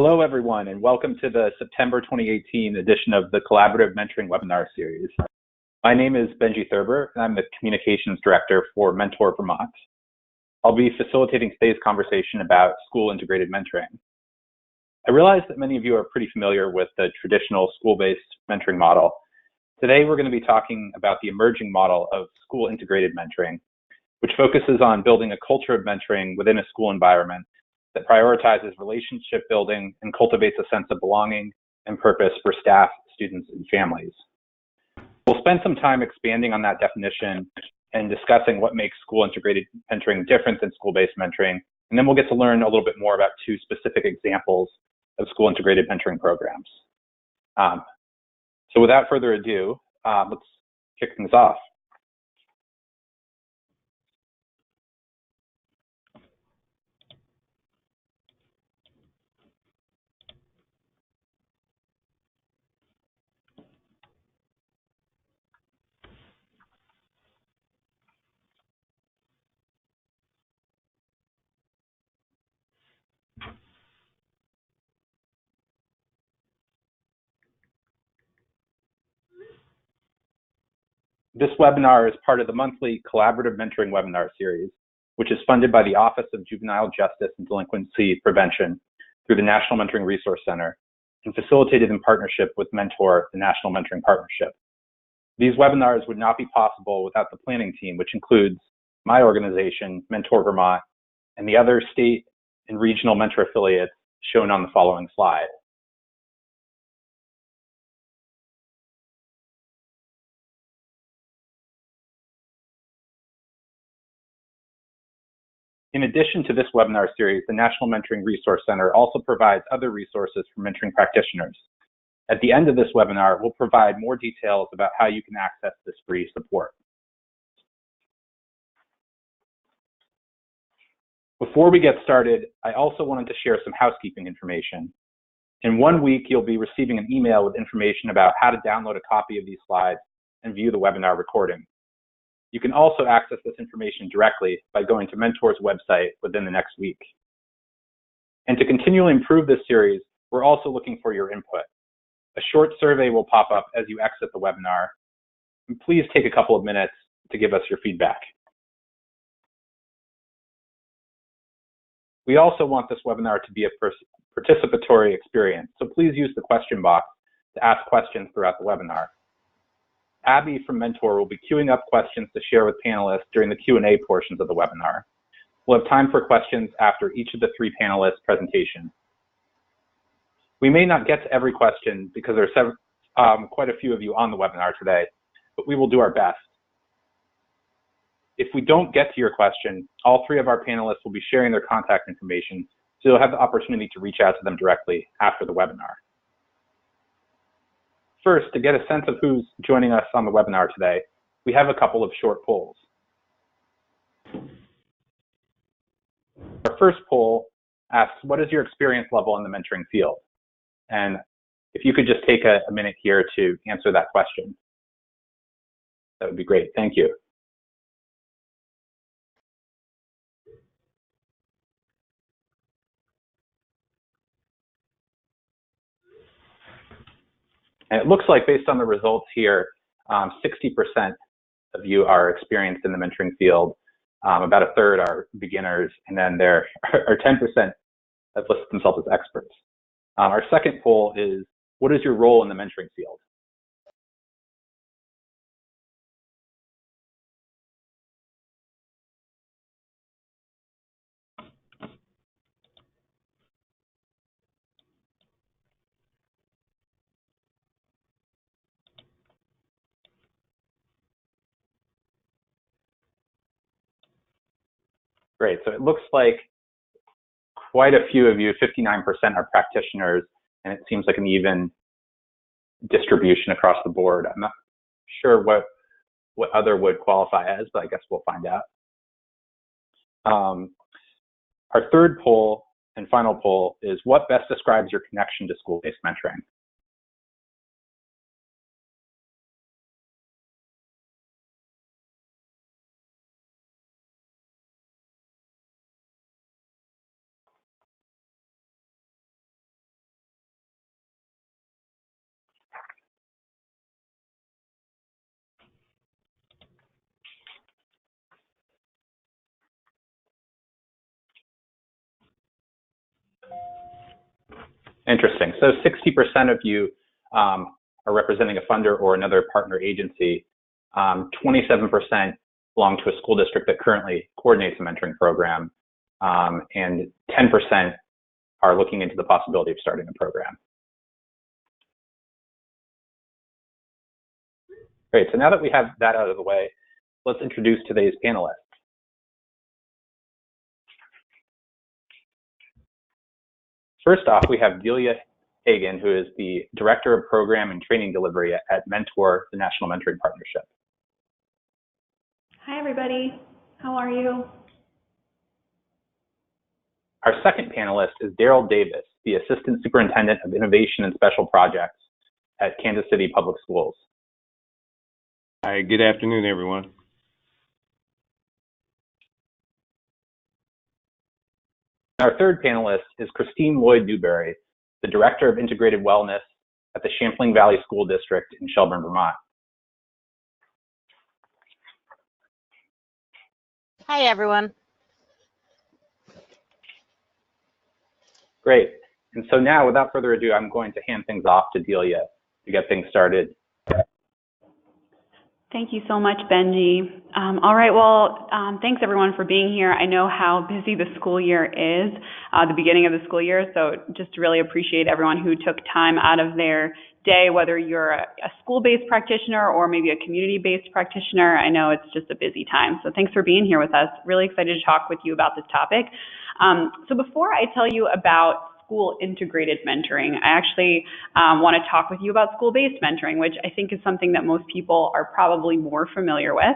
Hello, everyone, and welcome to the September 2018 edition of the Collaborative Mentoring Webinar Series. My name is Benji Thurber, and I'm the Communications Director for MENTOR Vermont. I'll be facilitating today's conversation about school-integrated mentoring. I realize that many of you are pretty familiar with the traditional school-based mentoring model. Today, we're going to be talking about the emerging model of school-integrated mentoring, which focuses on building a culture of mentoring within a school environment that prioritizes relationship building and cultivates a sense of belonging and purpose for staff, students, and families. We'll spend some time expanding on that definition and discussing what makes school-integrated mentoring different than school-based mentoring, and then we'll get to learn a little bit more about two specific examples of school-integrated mentoring programs. So without further ado, let's kick things off. This webinar is part of the monthly Collaborative Mentoring Webinar Series, which is funded by the Office of Juvenile Justice and Delinquency Prevention through the National Mentoring Resource Center and facilitated in partnership with MENTOR, the National Mentoring Partnership. These webinars would not be possible without the planning team, which includes my organization, MENTOR Vermont, and the other state and regional mentor affiliates shown on the following slide. In addition to this webinar series, the National Mentoring Resource Center also provides other resources for mentoring practitioners. At the end of this webinar, we'll provide more details about how you can access this free support. Before we get started, I also wanted to share some housekeeping information. In 1 week, you'll be receiving an email with information about how to download a copy of these slides and view the webinar recording. You can also access this information directly by going to Mentor's website within the next week. And to continually improve this series, we're also looking for your input. A short survey will pop up as you exit the webinar. And please take a couple of minutes to give us your feedback. We also want this webinar to be a participatory experience, so please use the question box to ask questions throughout the webinar. Abby from MENTOR will be queuing up questions to share with panelists during the Q&A portions of the webinar. We'll have time for questions after each of the three panelists' presentations. We may not get to every question because there are quite a few of you on the webinar today, but we will do our best. If we don't get to your question, all three of our panelists will be sharing their contact information, so you'll have the opportunity to reach out to them directly after the webinar. First, to get a sense of who's joining us on the webinar today, we have a couple of short polls. Our first poll asks, what is your experience level in the mentoring field? And if you could just take a minute here to answer that question, that would be great. Thank you. And it looks like, based on the results here, 60% of you are experienced in the mentoring field. About a third are beginners, and then there are 10% that list themselves as experts. Our second poll is, what is your role in the mentoring field? Great, so it looks like quite a few of you, 59% are practitioners, and it seems like an even distribution across the board. I'm not sure what other would qualify as, but I guess we'll find out. Our third poll and final poll is, what best describes your connection to school-based mentoring? Interesting. So 60% of you are representing a funder or another partner agency. 27% belong to a school district that currently coordinates a mentoring program, and 10% are looking into the possibility of starting a program. Great, so now that we have that out of the way, let's introduce today's panelists. First off, we have Delia Hagan, who is the Director of Program and Training Delivery at MENTOR, the National Mentoring Partnership. Hi, everybody. How are you? Our second panelist is Daryl Davis, the Assistant Superintendent of Innovation and Special Projects at Kansas City Public Schools. Hi, good afternoon, everyone. Our third panelist is Christine Lloyd Newberry, the Director of Integrated Wellness at the Champlain Valley School District in Shelburne, Vermont. Hi, everyone. Great. And so now, without further ado, I'm going to hand things off to Delia to get things started. Thank you so much, Benji. All right, well, thanks everyone for being here. I know how busy the school year is, the beginning of the school year, so just really appreciate everyone who took time out of their day, whether you're a school-based practitioner or maybe a community-based practitioner. I know it's just a busy time, so thanks for being here with us. Really excited to talk with you about this topic. So before I tell you about school integrated mentoring, I actually want to talk with you about school-based mentoring, which I think is something that most people are probably more familiar with.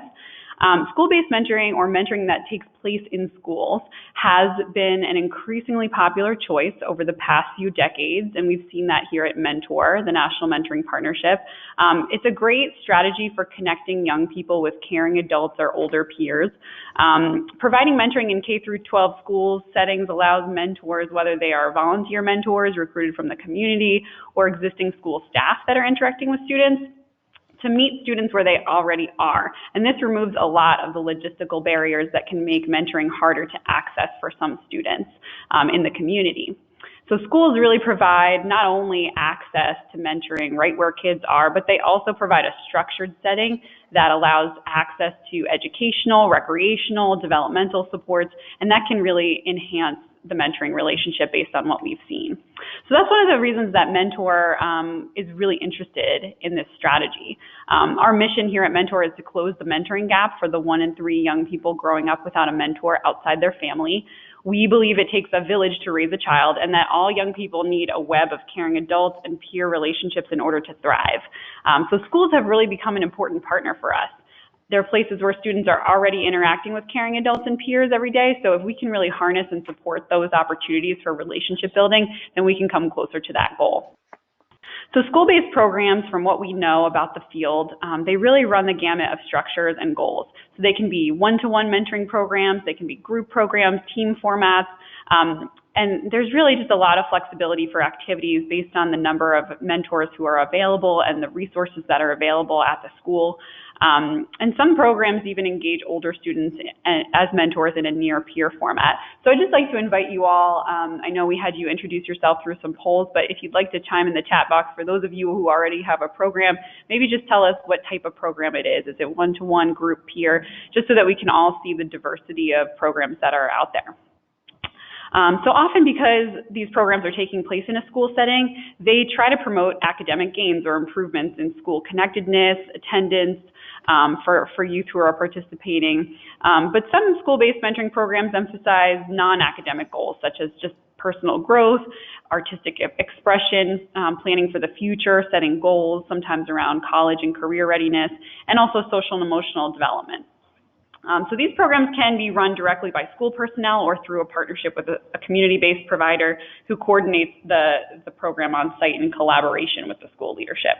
School-based mentoring, or mentoring that takes place in schools, has been an increasingly popular choice over the past few decades, and we've seen that here at MENTOR, the National Mentoring Partnership. It's a great strategy for connecting young people with caring adults or older peers. Providing mentoring in K-12 schools settings allows mentors, whether they are volunteer mentors recruited from the community or existing school staff that are interacting with students, to meet students where they already are. And this removes a lot of the logistical barriers that can make mentoring harder to access for some students in the community. So schools really provide not only access to mentoring right where kids are, but they also provide a structured setting that allows access to educational, recreational, developmental supports, and that can really enhance the mentoring relationship based on what we've seen. So that's one of the reasons that MENTOR is really interested in this strategy. Our mission here at MENTOR is to close the mentoring gap for the 1 in 3 young people growing up without a mentor outside their family. We believe it takes a village to raise a child, and that all young people need a web of caring adults and peer relationships in order to thrive. So schools have really become an important partner for us. They're places where students are already interacting with caring adults and peers every day, so if we can really harness and support those opportunities for relationship building, then we can come closer to that goal. So school-based programs, from what we know about the field, they really run the gamut of structures and goals. So they can be one-to-one mentoring programs, they can be group programs, team formats, and there's really just a lot of flexibility for activities based on the number of mentors who are available and the resources that are available at the school. And some programs even engage older students as mentors in a near peer format. So I'd just like to invite you all, I know we had you introduce yourself through some polls, but if you'd like to chime in the chat box, for those of you who already have a program, maybe just tell us what type of program it is. Is it one-to-one, group, peer, just so that we can all see the diversity of programs that are out there. So often, because these programs are taking place in a school setting, they try to promote academic gains or improvements in school connectedness, attendance, for youth who are participating. But some school-based mentoring programs emphasize non-academic goals, such as just personal growth, artistic expression, planning for the future, setting goals, sometimes around college and career readiness, and also social and emotional development. So these programs can be run directly by school personnel or through a partnership with a community-based provider who coordinates the program on site in collaboration with the school leadership.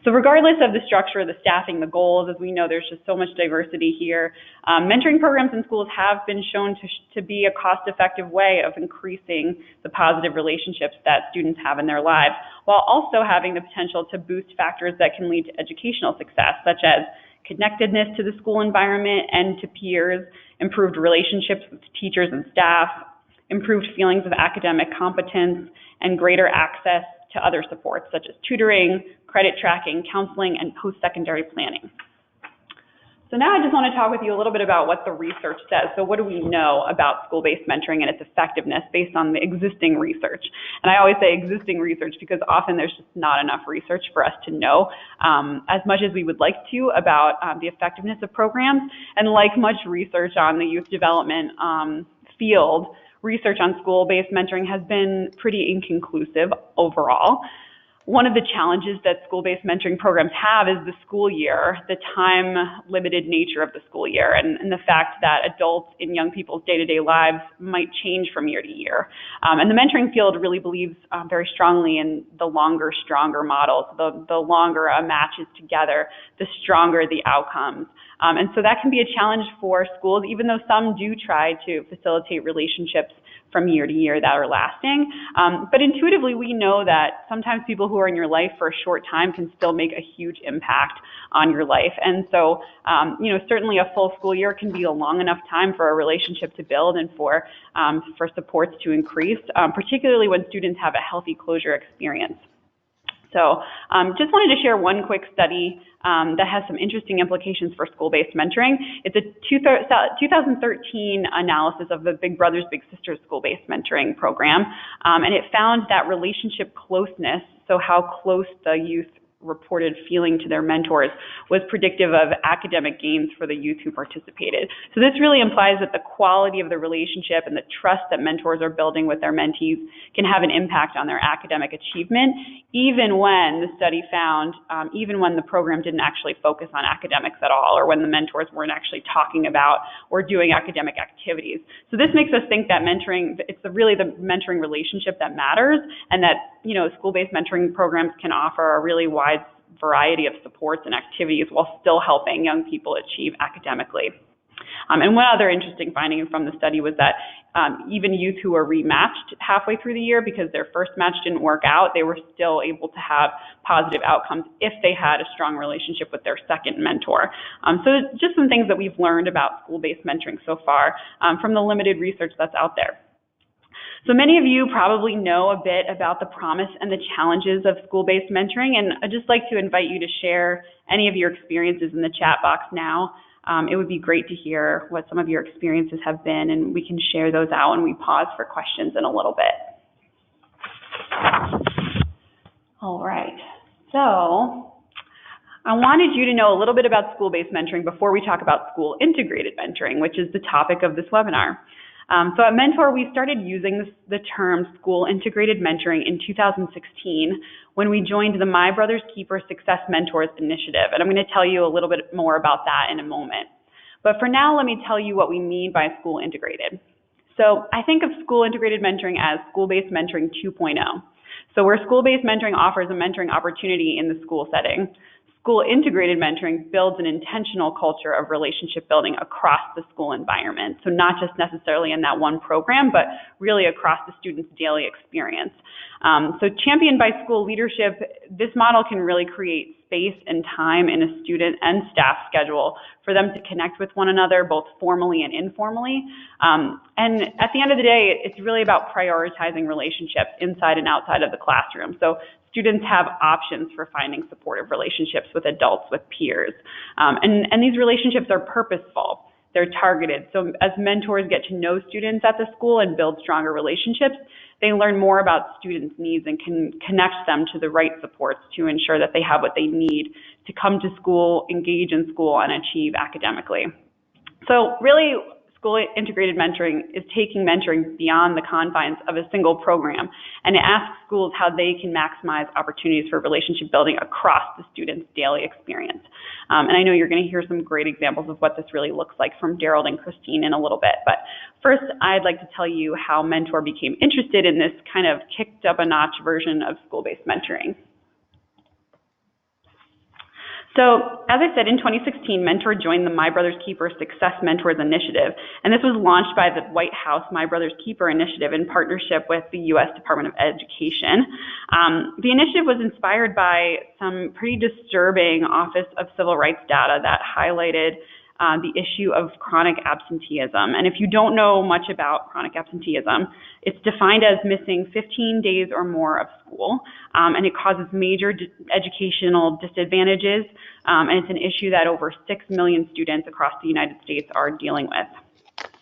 So regardless of the structure, the staffing, the goals, as we know, there's just so much diversity here. Mentoring programs in schools have been shown to be a cost-effective way of increasing the positive relationships that students have in their lives, while also having the potential to boost factors that can lead to educational success, such as connectedness to the school environment and to peers, improved relationships with teachers and staff, improved feelings of academic competence, and greater access to other supports such as tutoring, credit tracking, counseling, and post-secondary planning. So now I just want to talk with you a little bit about what the research says. So what do we know about school-based mentoring and its effectiveness based on the existing research? And I always say existing research because often there's just not enough research for us to know as much as we would like to about the effectiveness of programs. And like much research on the youth development field, research on school-based mentoring has been pretty inconclusive overall. One of the challenges that school-based mentoring programs have is the school year, the time-limited nature of the school year, and the fact that adults in young people's day-to-day lives might change from year to year. And the mentoring field really believes very strongly in the longer, stronger models. The longer a match is together, the stronger the outcomes. And so that can be a challenge for schools, even though some do try to facilitate relationships from year to year that are lasting. But intuitively, we know that sometimes people who are in your life for a short time can still make a huge impact on your life. And so, certainly a full school year can be a long enough time for a relationship to build and for supports to increase, particularly when students have a healthy closure experience. So just wanted to share one quick study that has some interesting implications for school-based mentoring. It's a 2013 analysis of the Big Brothers Big Sisters school-based mentoring program, and it found that relationship closeness, so how close the youth reported feeling to their mentors, was predictive of academic gains for the youth who participated. So this really implies that the quality of the relationship and the trust that mentors are building with their mentees can have an impact on their academic achievement, even when the study found, even when the program didn't actually focus on academics at all, or when the mentors weren't actually talking about or doing academic activities. So this makes us think that mentoring, it's really the mentoring relationship that matters, and that school-based mentoring programs can offer a really wide variety of supports and activities while still helping young people achieve academically. And one other interesting finding from the study was that even youth who were rematched halfway through the year because their first match didn't work out, they were still able to have positive outcomes if they had a strong relationship with their second mentor. So just some things that we've learned about school-based mentoring so far from the limited research that's out there. So many of you probably know a bit about the promise and the challenges of school-based mentoring, and I'd just like to invite you to share any of your experiences in the chat box now. It would be great to hear what some of your experiences have been, and we can share those out when we pause for questions in a little bit. All right, so I wanted you to know a little bit about school-based mentoring before we talk about school-integrated mentoring, which is the topic of this webinar. So at Mentor, we started using the term school-integrated mentoring in 2016 when we joined the My Brother's Keeper Success Mentors initiative, and I'm going to tell you a little bit more about that in a moment. But for now, let me tell you what we mean by school-integrated. So I think of school-integrated mentoring as school-based mentoring 2.0. So where school-based mentoring offers a mentoring opportunity in the school setting, school-integrated mentoring builds an intentional culture of relationship building across the school environment. So not just necessarily in that one program, but really across the student's daily experience. So championed by school leadership, this model can really create space and time in a student and staff schedule for them to connect with one another, both formally and informally. And at the end of the day, it's really about prioritizing relationships inside and outside of the classroom. So students have options for finding supportive relationships with adults, with peers. And these relationships are purposeful. They're targeted. So as mentors get to know students at the school and build stronger relationships, they learn more about students' needs and can connect them to the right supports to ensure that they have what they need to come to school, engage in school, and achieve academically. So really, school-integrated mentoring is taking mentoring beyond the confines of a single program, and it asks schools how they can maximize opportunities for relationship building across the student's daily experience. And I know you're going to hear some great examples of what this really looks like from Daryl and Christine in a little bit, but first I'd like to tell you how Mentor became interested in this kind of kicked up a notch version of school-based mentoring. So, as I said, in 2016, Mentor joined the My Brother's Keeper Success Mentors Initiative, and this was launched by the White House My Brother's Keeper Initiative in partnership with the U.S. Department of Education. The initiative was inspired by some pretty disturbing Office of Civil Rights data that highlighted the issue of chronic absenteeism. And if you don't know much about chronic absenteeism, it's defined as missing 15 days or more of school, and it causes major educational disadvantages, and it's an issue that over 6 million students across the United States are dealing with.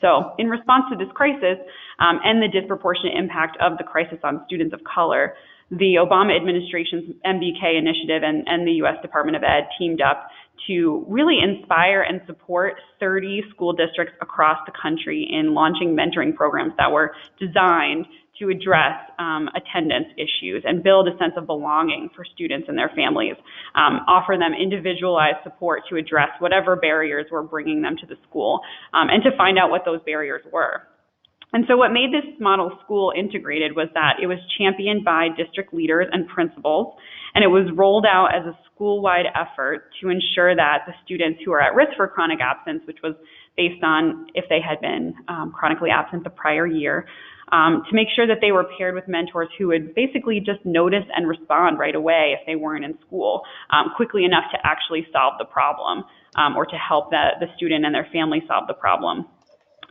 So in response to this crisis and the disproportionate impact of the crisis on students of color, the Obama administration's M.O.C.H.A initiative and the U.S. Department of Ed teamed up to really inspire and support 30 school districts across the country in launching mentoring programs that were designed to address attendance issues and build a sense of belonging for students and their families, offer them individualized support to address whatever barriers were bringing them to the school, and to find out what those barriers were. And so what made this model school integrated was that it was championed by district leaders and principals, and it was rolled out as a school-wide effort to ensure that the students who are at risk for chronic absence, which was based on if they had been chronically absent the prior year, to make sure that they were paired with mentors who would basically just notice and respond right away if they weren't in school, quickly enough to actually solve the problem, or to help the student and their family solve the problem.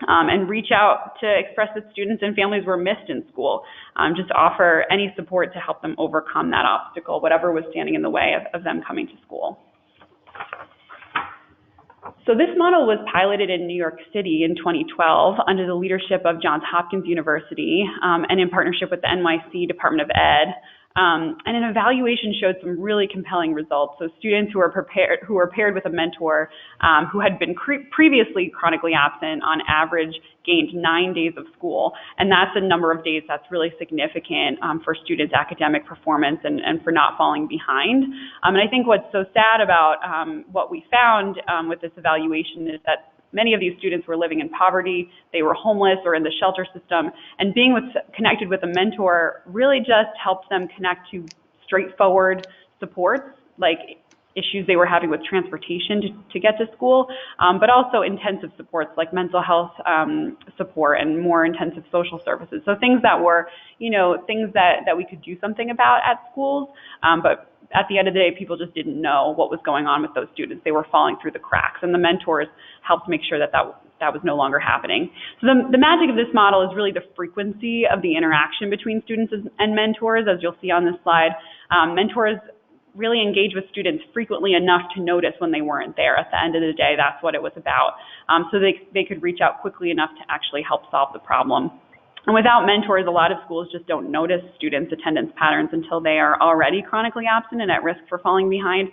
And reach out to express that students and families were missed in school, just offer any support to help them overcome that obstacle, whatever was standing in the way of them coming to school. So this model was piloted in New York City in 2012 under the leadership of Johns Hopkins University, and in partnership with the NYC Department of Ed. And an evaluation showed some really compelling results. So students who were paired with a mentor who had been previously chronically absent on average gained 9 days of school. And that's a number of days that's really significant for students' academic performance and for not falling behind. And I think what's so sad about what we found with this evaluation is that many of these students were living in poverty, they were homeless or in the shelter system, and being connected with a mentor really just helps them connect to straightforward supports, like issues they were having with transportation to get to school, but also intensive supports like mental health support and more intensive social services. So things that were, things that we could do something about at schools, but at the end of the day, people just didn't know what was going on with those students. They were falling through the cracks, and the mentors helped make sure that was no longer happening. So the magic of this model is really the frequency of the interaction between students and mentors, as you'll see on this slide. Mentors really engage with students frequently enough to notice when they weren't there. At the end of the day, that's what it was about. So they could reach out quickly enough to actually help solve the problem. And without mentors, a lot of schools just don't notice students' attendance patterns until they are already chronically absent and at risk for falling behind.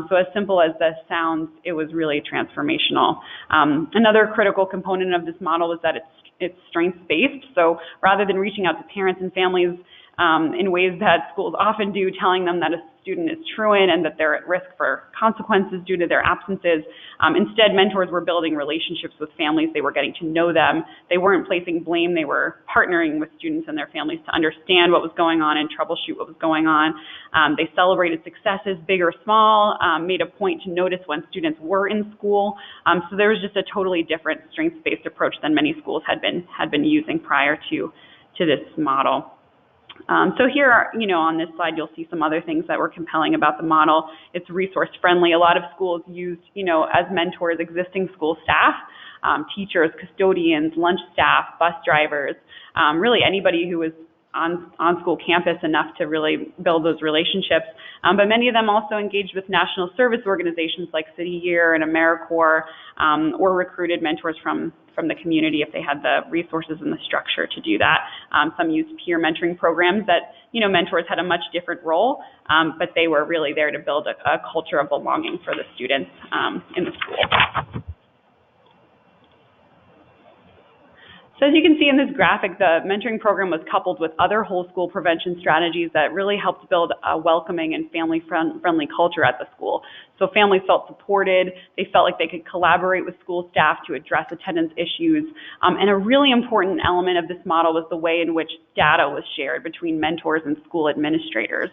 So as simple as this sounds, it was really transformational. Another critical component of this model is that it's strengths-based. So rather than reaching out to parents and families in ways that schools often do, telling them that a student is truant and that they're at risk for consequences due to their absences. Instead, mentors were building relationships with families. They were getting to know them. They weren't placing blame. They were partnering with students and their families to understand what was going on and troubleshoot what was going on. They celebrated successes, big or small, made a point to notice when students were in school. So there was just a totally different strengths-based approach than many schools had been using prior to this model. So here, on this slide, you'll see some other things that were compelling about the model. It's resource friendly. A lot of schools used, as mentors, existing school staff, teachers, custodians, lunch staff, bus drivers, really anybody who was on school campus enough to really build those relationships. But many of them also engaged with national service organizations like City Year and AmeriCorps, or recruited mentors from the community if they had the resources and the structure to do that. Some used peer mentoring programs that, mentors had a much different role, but they were really there to build a culture of belonging for the students in the school. So as you can see in this graphic, the mentoring program was coupled with other whole school prevention strategies that really helped build a welcoming and family-friendly culture at the school. So families felt supported, they felt like they could collaborate with school staff to address attendance issues, and a really important element of this model was the way in which data was shared between mentors and school administrators.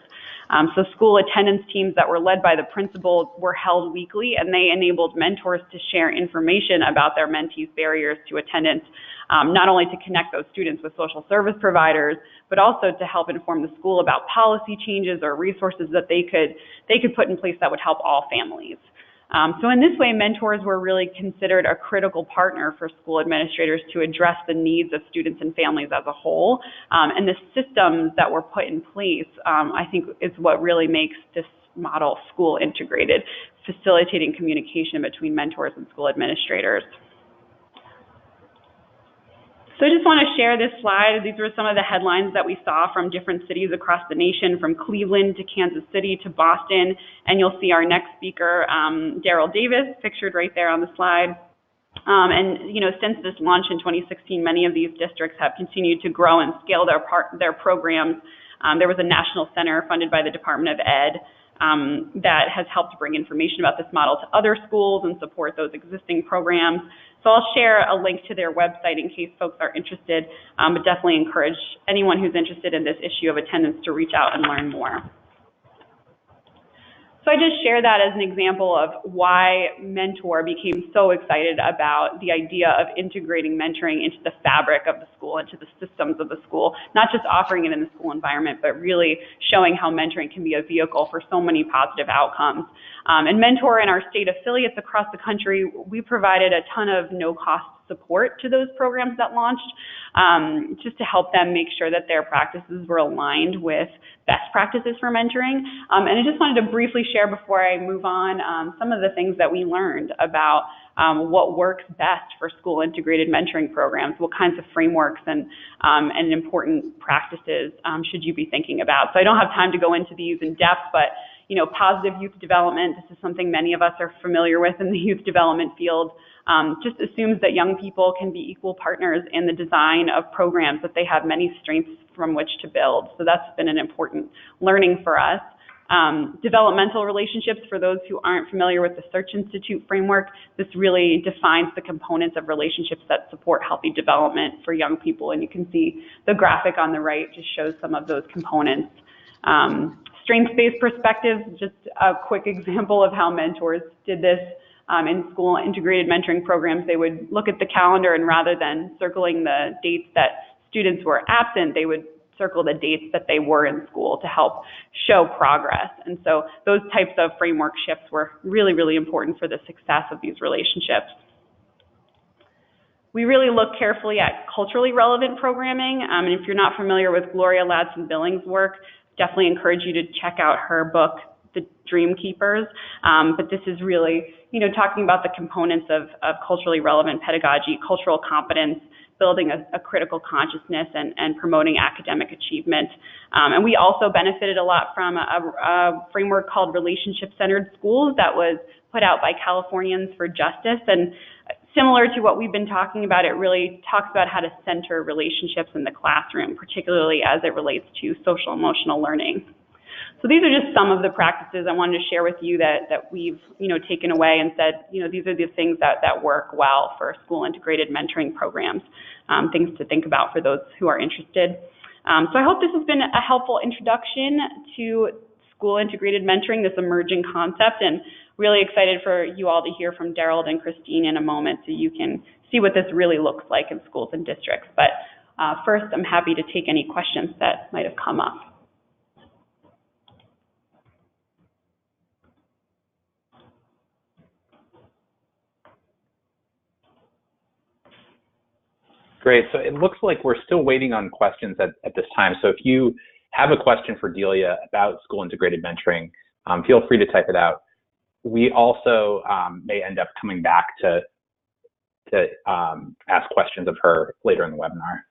So school attendance teams that were led by the principal were held weekly, and they enabled mentors to share information about their mentees' barriers to attendance, not only to connect those students with social service providers, but also to help inform the school about policy changes or resources that they could put in place that would help all families. So in this way, mentors were really considered a critical partner for school administrators to address the needs of students and families as a whole. And the systems that were put in place, I think, is what really makes this model school integrated, facilitating communication between mentors and school administrators. So I just want to share this slide. These were some of the headlines that we saw from different cities across the nation, from Cleveland to Kansas City to Boston. And you'll see our next speaker, Daryl Davis, pictured right there on the slide. And since this launch in 2016, many of these districts have continued to grow and scale their programs. There was a national center funded by the Department of Ed that has helped bring information about this model to other schools and support those existing programs. So I'll share a link to their website in case folks are interested, but definitely encourage anyone who's interested in this issue of attendance to reach out and learn more. So I just share that as an example of why Mentor became so excited about the idea of integrating mentoring into the fabric of the school, into the systems of the school, not just offering it in the school environment, but really showing how mentoring can be a vehicle for so many positive outcomes. And Mentor and our state affiliates across the country, we provided a ton of no-cost support to those programs that launched, just to help them make sure that their practices were aligned with best practices for mentoring. And I just wanted to briefly share before I move on some of the things that we learned about what works best for school integrated mentoring programs, what kinds of frameworks and important practices should you be thinking about. So I don't have time to go into these in depth, but positive youth development, this is something many of us are familiar with in the youth development field, just assumes that young people can be equal partners in the design of programs, that they have many strengths from which to build. So that's been an important learning for us. Developmental relationships, for those who aren't familiar with the Search Institute framework, this really defines the components of relationships that support healthy development for young people. And you can see the graphic on the right just shows some of those components. Strengths-based perspectives, just a quick example of how mentors did this. In school integrated mentoring programs, they would look at the calendar, and rather than circling the dates that students were absent, they would circle the dates that they were in school to help show progress. And so those types of framework shifts were really, really important for the success of these relationships. We really look carefully at culturally relevant programming. And if you're not familiar with Gloria Ladson-Billings' work, definitely encourage you to check out her book, The Dream Keepers. But this is really, talking about the components of culturally relevant pedagogy, cultural competence, building a critical consciousness, and promoting academic achievement. And we also benefited a lot from a framework called Relationship-Centered Schools that was put out by Californians for Justice. And similar to what we've been talking about, it really talks about how to center relationships in the classroom, particularly as it relates to social emotional learning. So these are just some of the practices I wanted to share with you that we've taken away and said, these are the things that work well for school integrated mentoring programs, things to think about for those who are interested. So I hope this has been a helpful introduction to school integrated mentoring, this emerging concept, and really excited for you all to hear from Daryl and Christine in a moment so you can see what this really looks like in schools and districts. But first, I'm happy to take any questions that might have come up. Great. So it looks like we're still waiting on questions at this time. So if you have a question for Delia about school integrated mentoring, feel free to type it out. We also may end up coming back to ask questions of her later in the webinar.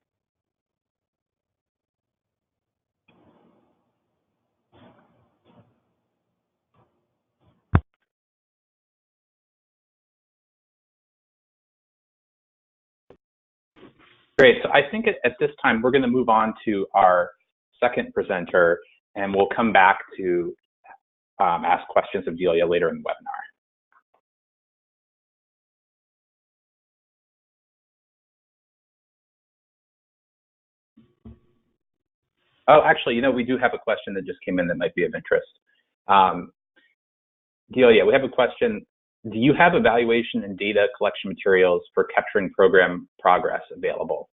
Great. So I think at this time, we're going to move on to our second presenter, and we'll come back to ask questions of Delia later in the webinar. Oh, actually, we do have a question that just came in that might be of interest. Delia, we have a question. Do you have evaluation and data collection materials for capturing program progress available?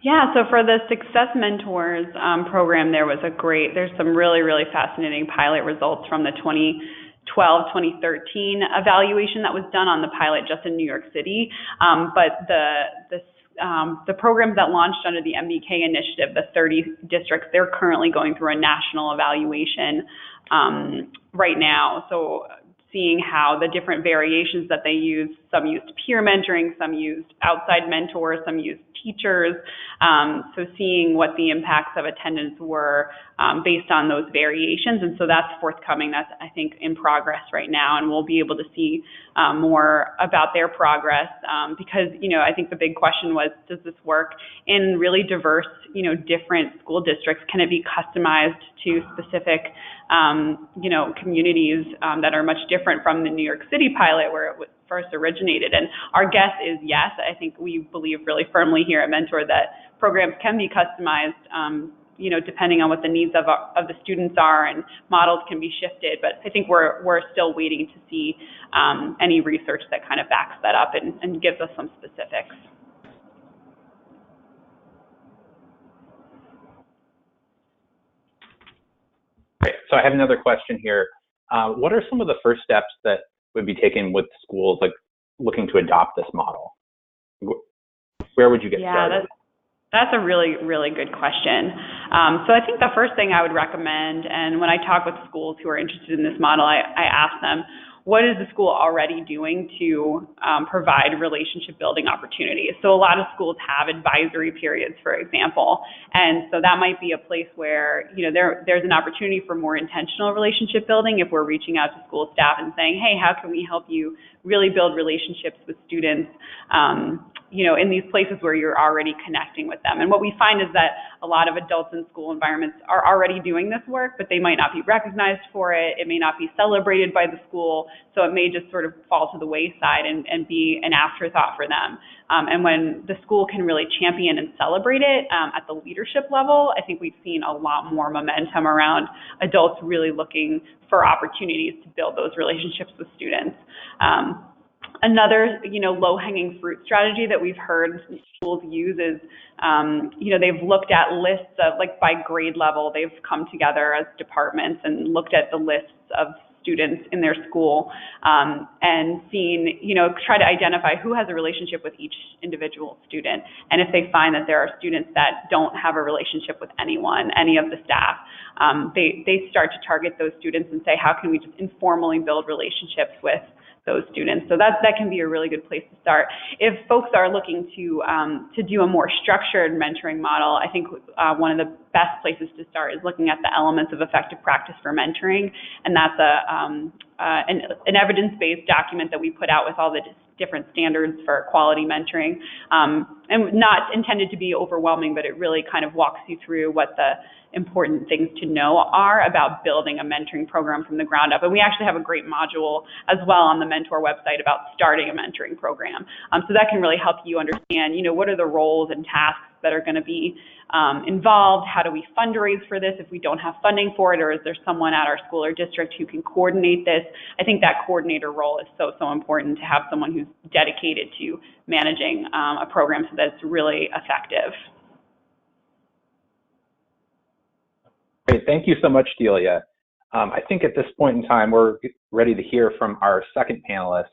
Yeah, so for the Success Mentors program, there's some really, really fascinating pilot results from the 2013 evaluation that was done on the pilot just in New York City. But the programs that launched under the M.O.C.H.A initiative, the 30 districts, they're currently going through a national evaluation right now. So seeing how the different variations that they use, some used peer mentoring, some used outside mentors, some used teachers. So seeing what the impacts of attendance were based on those variations. And so that's forthcoming. That's, I think, in progress right now. And we'll be able to see more about their progress because, I think the big question was, does this work in really diverse, different school districts? Can it be customized to specific, communities that are much different from the New York City pilot where it first originated? And our guess is yes. I think we believe really firmly here at Mentor that programs can be customized, depending on what the needs of the students are, and models can be shifted. But I think we're still waiting to see any research that kind of backs that up and gives us some specifics. Great. So I have another question here. What are some of the first steps that would be taken with schools like looking to adopt this model? Where would you get started? That's a really, really good question. So I think the first thing I would recommend, and when I talk with schools who are interested in this model, I ask them, what is the school already doing to provide relationship building opportunities? So a lot of schools have advisory periods, for example. And so that might be a place where, there's an opportunity for more intentional relationship building if we're reaching out to school staff and saying, hey, how can we help you really build relationships with students, in these places where you're already connecting with them. And what we find is that a lot of adults in school environments are already doing this work, but they might not be recognized for it. It may not be celebrated by the school. So it may just sort of fall to the wayside and be an afterthought for them. And when the school can really champion and celebrate it at the leadership level, I think we've seen a lot more momentum around adults really looking for opportunities to build those relationships with students. Another, low-hanging fruit strategy that we've heard schools use is, they've looked at lists of, by grade level, they've come together as departments and looked at the lists of students in their school and seen, try to identify who has a relationship with each individual student. And if they find that there are students that don't have a relationship with anyone, any of the staff, they start to target those students and say, how can we just informally build relationships with those students? So that can be a really good place to start. If folks are looking to do a more structured mentoring model, I think one of the best places to start is looking at the elements of effective practice for mentoring, and that's an evidence-based document that we put out with all the different standards for quality mentoring, and not intended to be overwhelming, but it really kind of walks you through what the important things to know are about building a mentoring program from the ground up. And we actually have a great module as well on the Mentor website about starting a mentoring program. So that can really help you understand, what are the roles and tasks that are going to be involved? How do we fundraise for this if we don't have funding for it? Or is there someone at our school or district who can coordinate this? I think that coordinator role is so important to have someone who's dedicated to managing a program so that it's really effective. Great. Thank you so much, Delia. I think at this point in time, we're ready to hear from our second panelist,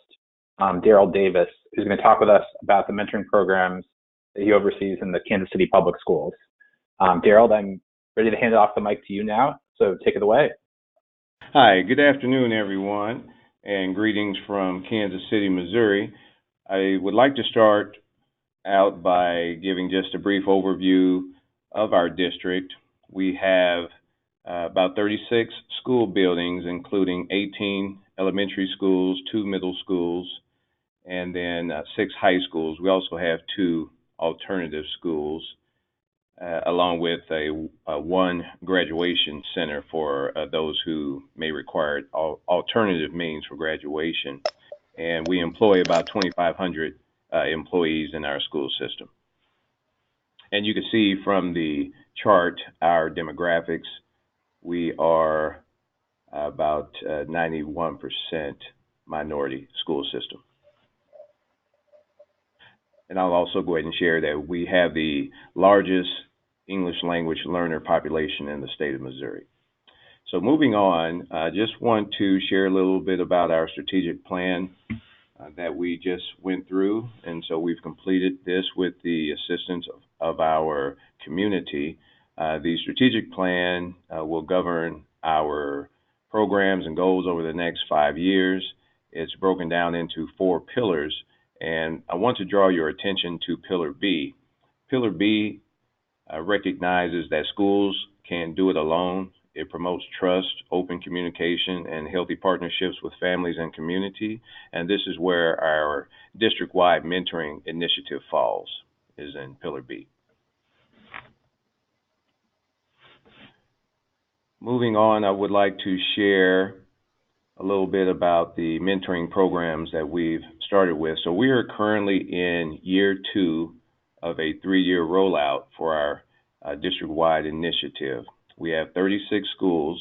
Daryl Davis, who's going to talk with us about the mentoring programs that he oversees in the Kansas City Public Schools. Daryl, I'm ready to hand off the mic to you now, so take it away. Hi, good afternoon, everyone, and greetings from Kansas City, Missouri. I would like to start out by giving just a brief overview of our district. We have about 36 school buildings, including 18 elementary schools, 2 middle schools, and then 6 high schools. We also have 2 alternative schools, along with a 1 graduation center for those who may require alternative means for graduation. And we employ about 2,500 employees in our school system. And you can see from the chart our demographics. We are about 91% minority school system. And I'll also go ahead and share that we have the largest English language learner population in the state of Missouri. So moving on, I just want to share a little bit about our strategic plan that we just went through. And so we've completed this with the assistance of our community. The strategic plan will govern our programs and goals over the next 5 years. It's broken down into 4 pillars, and I want to draw your attention to Pillar B. Pillar B recognizes that schools can't do it alone. It promotes trust, open communication, and healthy partnerships with families and community. And this is where our district-wide mentoring initiative falls, is in Pillar B. Moving on, I would like to share a little bit about the mentoring programs that we've started with. So we are currently in year 2 of a 3-year rollout for our district-wide initiative. We have 36 schools.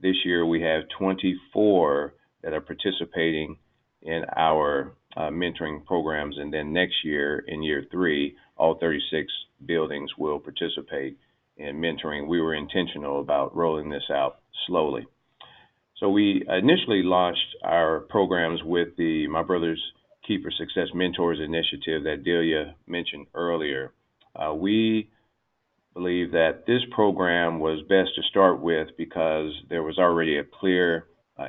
This year we have 24 that are participating in our mentoring programs, and then next year, in year 3, all 36 buildings will participate in mentoring. We were intentional about rolling this out slowly. So we initially launched our programs with the My Brother's Keeper Success Mentors initiative that Delia mentioned earlier. We believe that this program was best to start with because there was already a clear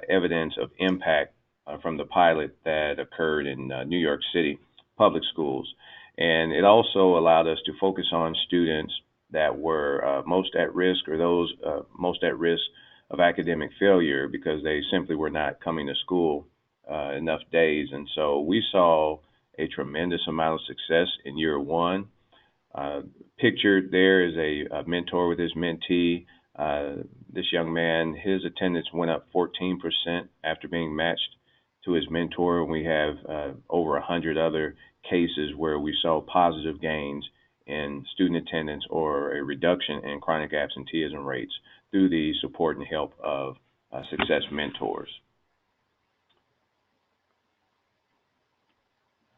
evidence of impact from the pilot that occurred in New York City public schools. And it also allowed us to focus on students that were most at risk, or those most at risk of academic failure, because they simply were not coming to school enough days. And so we saw a tremendous amount of success in year 1. Pictured there is a mentor with his mentee. This young man, his attendance went up 14% after being matched to his mentor. And we have over 100 other cases where we saw positive gains in student attendance or a reduction in chronic absenteeism rates through the support and help of success mentors.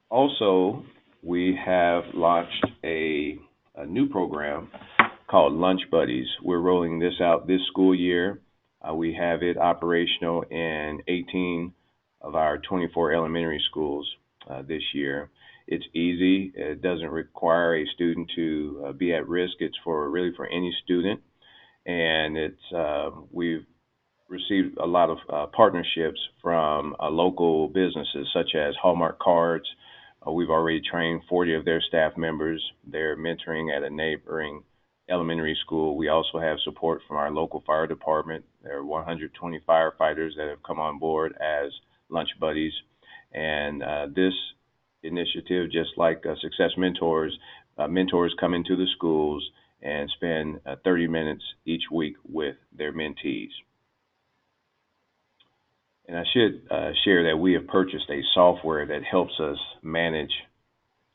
Also, we have launched a new program called Lunch Buddies. We're rolling this out this school year. We have it operational in 18 of our 24 elementary schools this year. It's easy. It doesn't require a student to be at risk. It's really for any student. And we've received a lot of partnerships from local businesses such as Hallmark Cards. We've already trained 40 of their staff members. They're mentoring at a neighboring elementary school. We also have support from our local fire department. There are 120 firefighters that have come on board as lunch buddies. And this initiative, just like Success Mentors, mentors come into the schools and spend 30 minutes each week with their mentees. And I should share that we have purchased a software that helps us manage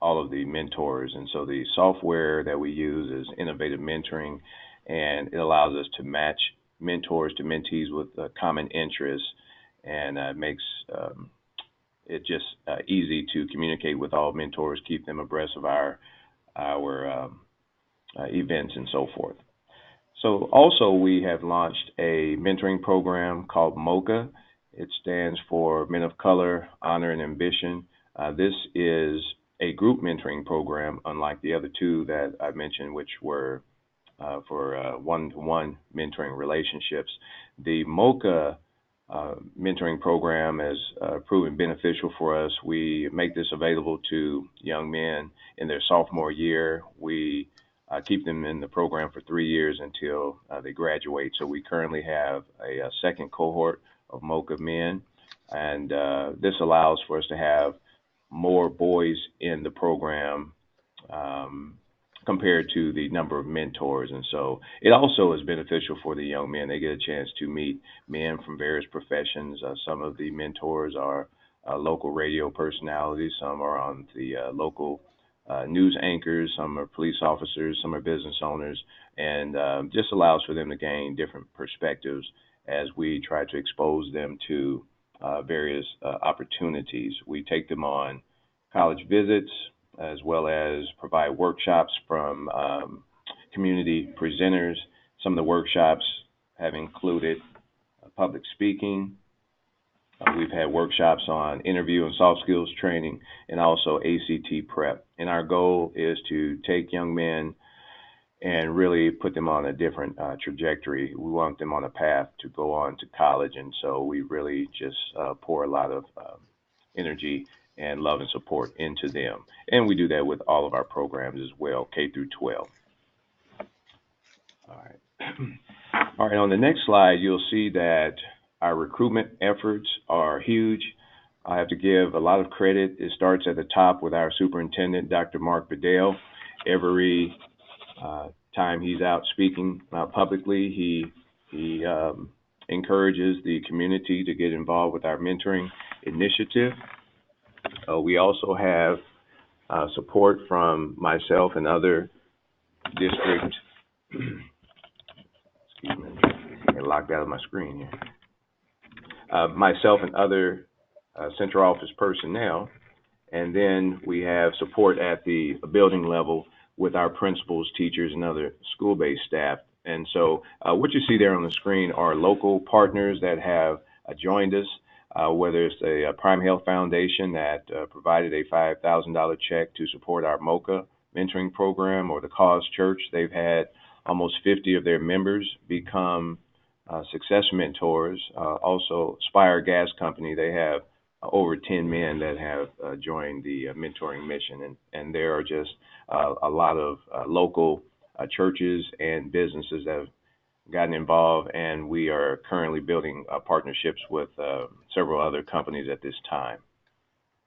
all of the mentors. And so the software that we use is Innovative Mentoring, and it allows us to match mentors to mentees with common interests, and makes it just easy to communicate with all mentors, keep them abreast of our events and so forth. So also we have launched a mentoring program called M.O.C.H.A. It stands for Men of Color, Honor, and Ambition. This is a group mentoring program, unlike the other 2 that I mentioned, which were for one-to-one mentoring relationships. The M.O.C.H.A. mentoring program has proven beneficial for us. We make this available to young men in their sophomore year. We keep them in the program for 3 years until they graduate. So we currently have a second cohort of M.O.C.H.A. men, and this allows for us to have more boys in the program compared to the number of mentors. And so it also is beneficial for the young men. They get a chance to meet men from various professions. Some of the mentors are local radio personalities. Some are on the local news anchors. Some are police officers. Some are business owners. And just allows for them to gain different perspectives as we try to expose them to various opportunities. We take them on college visits, as well as provide workshops from community presenters. Some of the workshops have included public speaking. We've had workshops on interview and soft skills training, and also ACT prep. And our goal is to take young men and really put them on a different trajectory. We want them on a path to go on to college, and so we really just pour a lot of energy and love and support into them. And we do that with all of our programs as well, K through 12. All right. All right, on the next slide, you'll see that our recruitment efforts are huge. I have to give a lot of credit. It starts at the top with our superintendent, Dr. Mark Bedell. Every time he's out speaking publicly, he encourages the community to get involved with our mentoring initiative. We also have support from myself and other district, excuse me, I get locked out of my screen here. Myself and other central office personnel, and then we have support at the building level with our principals, teachers, and other school-based staff. And so what you see there on the screen are local partners that have joined us, whether it's the Prime Health Foundation that provided a $5,000 check to support our M.O.C.H.A mentoring program, or the Cause Church. They've had almost 50 of their members become success mentors. Also, Spire Gas Company, they have over 10 men that have joined the mentoring mission, and there are just a lot of local churches and businesses that have gotten involved, and we are currently building partnerships with several other companies at this time.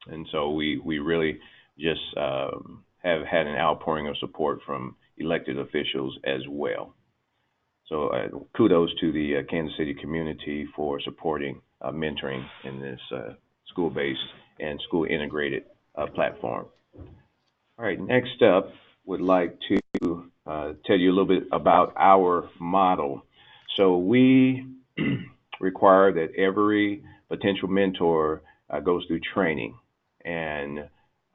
And so we really just have had an outpouring of support from elected officials as well. So kudos to the Kansas City community for supporting mentoring in this school-based and school-integrated platform. All right, next up, would like to tell you a little bit about our model. So we require that every potential mentor goes through training. And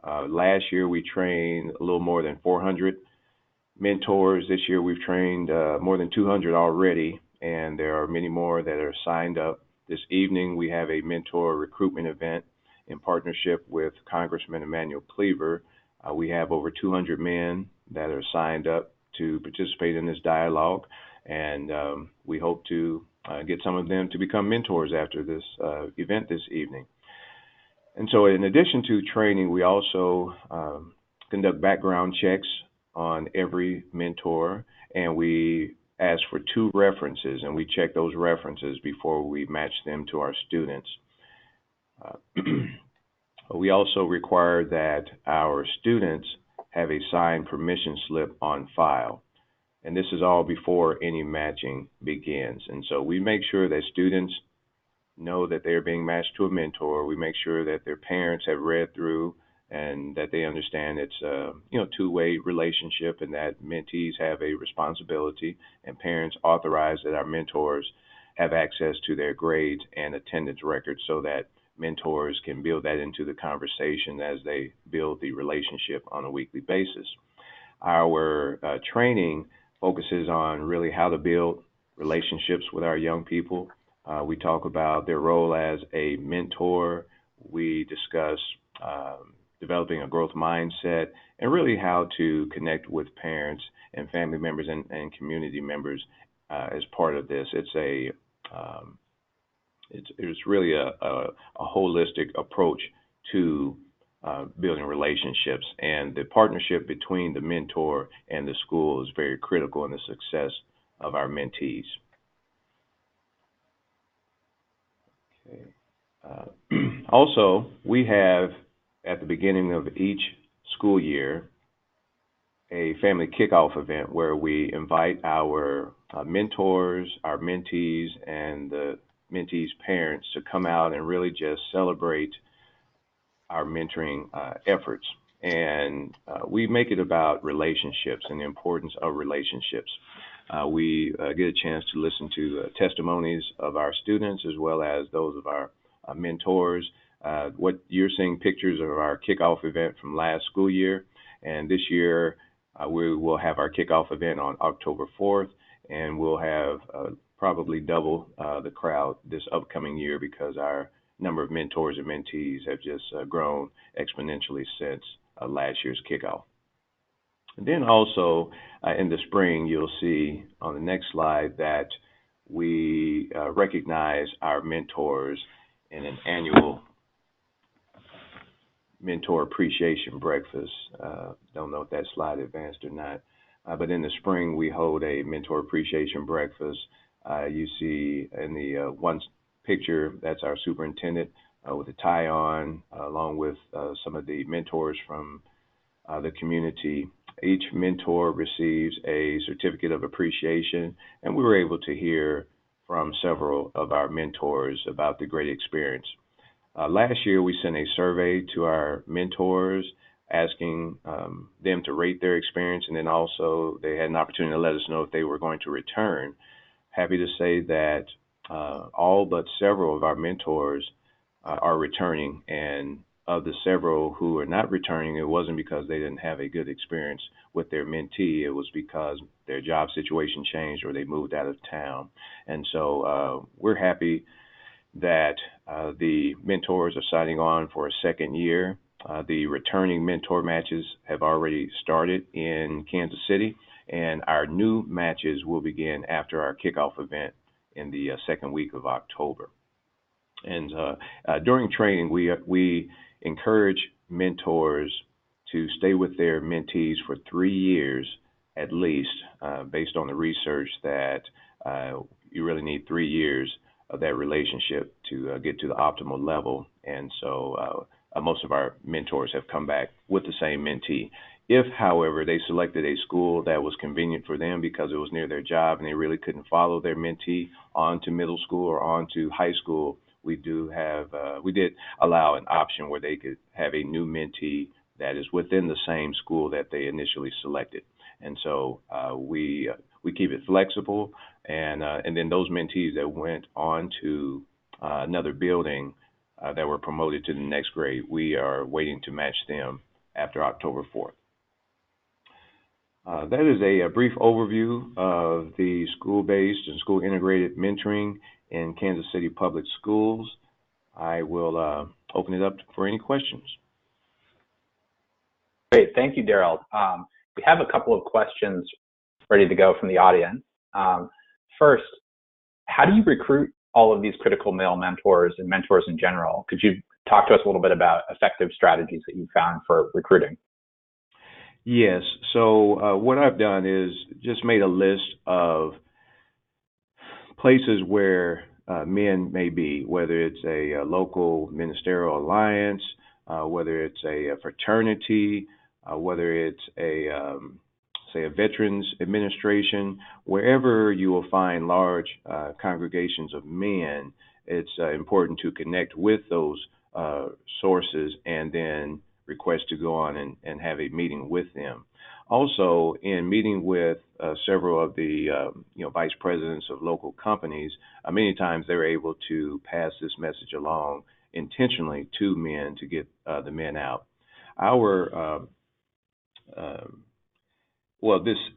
last year we trained a little more than 400 mentors. This year we've trained more than 200 already, and there are many more that are signed up. This evening we have a mentor recruitment event in partnership with Congressman Emanuel Cleaver. We have over 200 men that are signed up to participate in this dialogue, and we hope to get some of them to become mentors after this event this evening. And so in addition to training, we also conduct background checks on every mentor, and we ask for 2 references, and we check those references before we match them to our students. We also require that our students have a signed permission slip on file, and this is all before any matching begins. And so we make sure that students know that they're being matched to a mentor. We make sure that their parents have read through and that they understand it's a two-way relationship, and that mentees have a responsibility, and parents authorize that our mentors have access to their grades and attendance records so that mentors can build that into the conversation as they build the relationship on a weekly basis. Our training focuses on really how to build relationships with our young people. We talk about their role as a mentor. We discuss developing a growth mindset, and really how to connect with parents and family members and community members as part of this. It's really a holistic approach to building relationships, and the partnership between the mentor and the school is very critical in the success of our mentees. Okay. Also, we have at the beginning of each school year a family kickoff event where we invite our mentors, our mentees, and the mentees' parents to come out and really just celebrate our mentoring efforts. And we make it about relationships and the importance of relationships. We get a chance to listen to testimonies of our students as well as those of our mentors. What you're seeing pictures of our kickoff event from last school year, and this year we will have our kickoff event on October 4th, and we'll have probably double the crowd this upcoming year because our number of mentors and mentees have just grown exponentially since last year's kickoff. And then also in the spring, you'll see on the next slide that we recognize our mentors in an annual mentor appreciation breakfast. Don't know if that slide advanced or not, but in the spring we hold a mentor appreciation breakfast. You see in the one picture, that's our superintendent with a tie on, along with some of the mentors from the community. Each mentor receives a certificate of appreciation, and we were able to hear from several of our mentors about the great experience. Last year, we sent a survey to our mentors asking them to rate their experience, and then also they had an opportunity to let us know if they were going to return. Happy to say that all but several of our mentors are returning, and of the several who are not returning, it wasn't because they didn't have a good experience with their mentee. It was because their job situation changed or they moved out of town. And so we're happy that the mentors are signing on for a second year. The returning mentor matches have already started in Kansas City, and our new matches will begin after our kickoff event in the second week of October. And during training, we encourage mentors to stay with their mentees for 3 years at least, based on the research that you really need 3 years of that relationship to get to the optimal level. And so most of our mentors have come back with the same mentee. If, however, they selected a school that was convenient for them because it was near their job and they really couldn't follow their mentee on to middle school or on to high school, we did allow an option where they could have a new mentee that is within the same school that they initially selected. And so we keep it flexible, and then those mentees that went on to another building that were promoted to the next grade, we are waiting to match them after October 4th. That is a brief overview of the school-based and school-integrated mentoring in Kansas City Public Schools. I will open it up for any questions. Great, thank you, Daryl. We have a couple of questions ready to go from the audience. First, how do you recruit all of these critical male mentors and mentors in general? Could you talk to us a little bit about effective strategies that you found for recruiting? Yes, so what I've done is just made a list of places where men may be, whether it's a local ministerial alliance, whether it's a fraternity, whether it's say a veterans administration, wherever you will find large congregations of men, it's important to connect with those sources and then request to go on and have a meeting with them. Also, in meeting with several of the vice presidents of local companies, many times they're able to pass this message along intentionally to men to get the men out.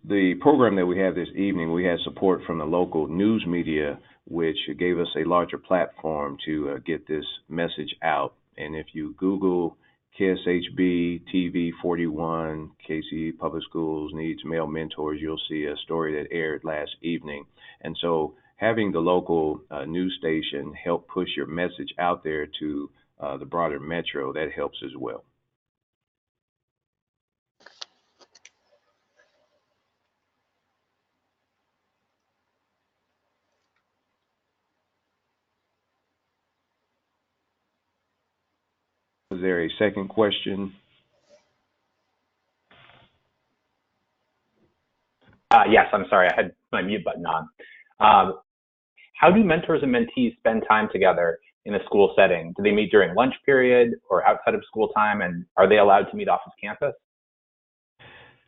The program that we have this evening, we had support from the local news media, which gave us a larger platform to get this message out. And if you Google KSHB TV 41, KC Public Schools needs male mentors, you'll see a story that aired last evening. And so having the local news station help push your message out there to the broader metro, that helps as well. Is there a second question? Yes, I'm sorry, I had my mute button on. How do mentors and mentees spend time together in a school setting? Do they meet during lunch period or outside of school time, and are they allowed to meet off of campus?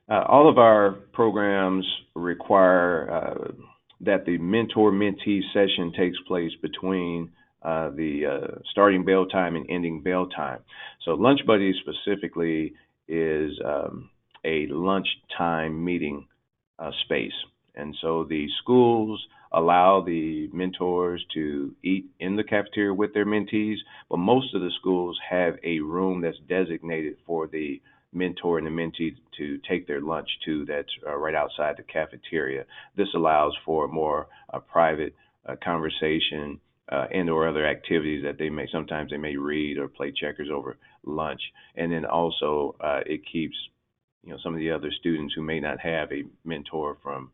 All of our programs require that the mentor-mentee session takes place between the starting bell time and ending bell time. So Lunch Buddies specifically is a lunchtime meeting space. And so the schools allow the mentors to eat in the cafeteria with their mentees, but most of the schools have a room that's designated for the mentor and the mentee to take their lunch to, that's right outside the cafeteria. This allows for more private conversation and or other activities that sometimes they may read or play checkers over lunch. And then also it keeps some of the other students who may not have a mentor from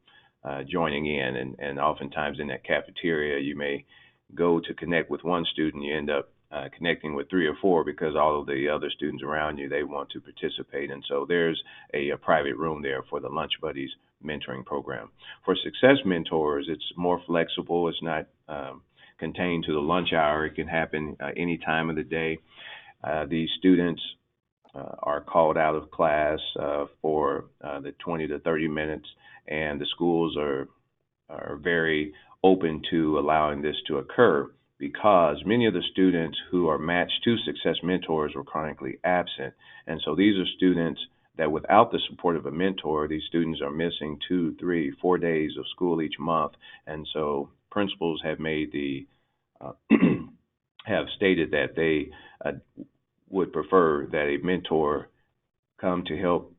joining in, and oftentimes in that cafeteria you may go to connect with one student, you end up connecting with 3 or 4 because all of the other students around you, they want to participate. And so there's a private room there for the Lunch Buddies mentoring program. For Success Mentors, it's more flexible. It's not contained to the lunch hour. It can happen any time of the day. These students are called out of class for the 20 to 30 minutes, and the schools are very open to allowing this to occur, because many of the students who are matched to Success Mentors were chronically absent. And so these are students that without the support of a mentor, these students are missing 2, 3, 4 days of school each month. And so principals have made have stated that they would prefer that a mentor come to help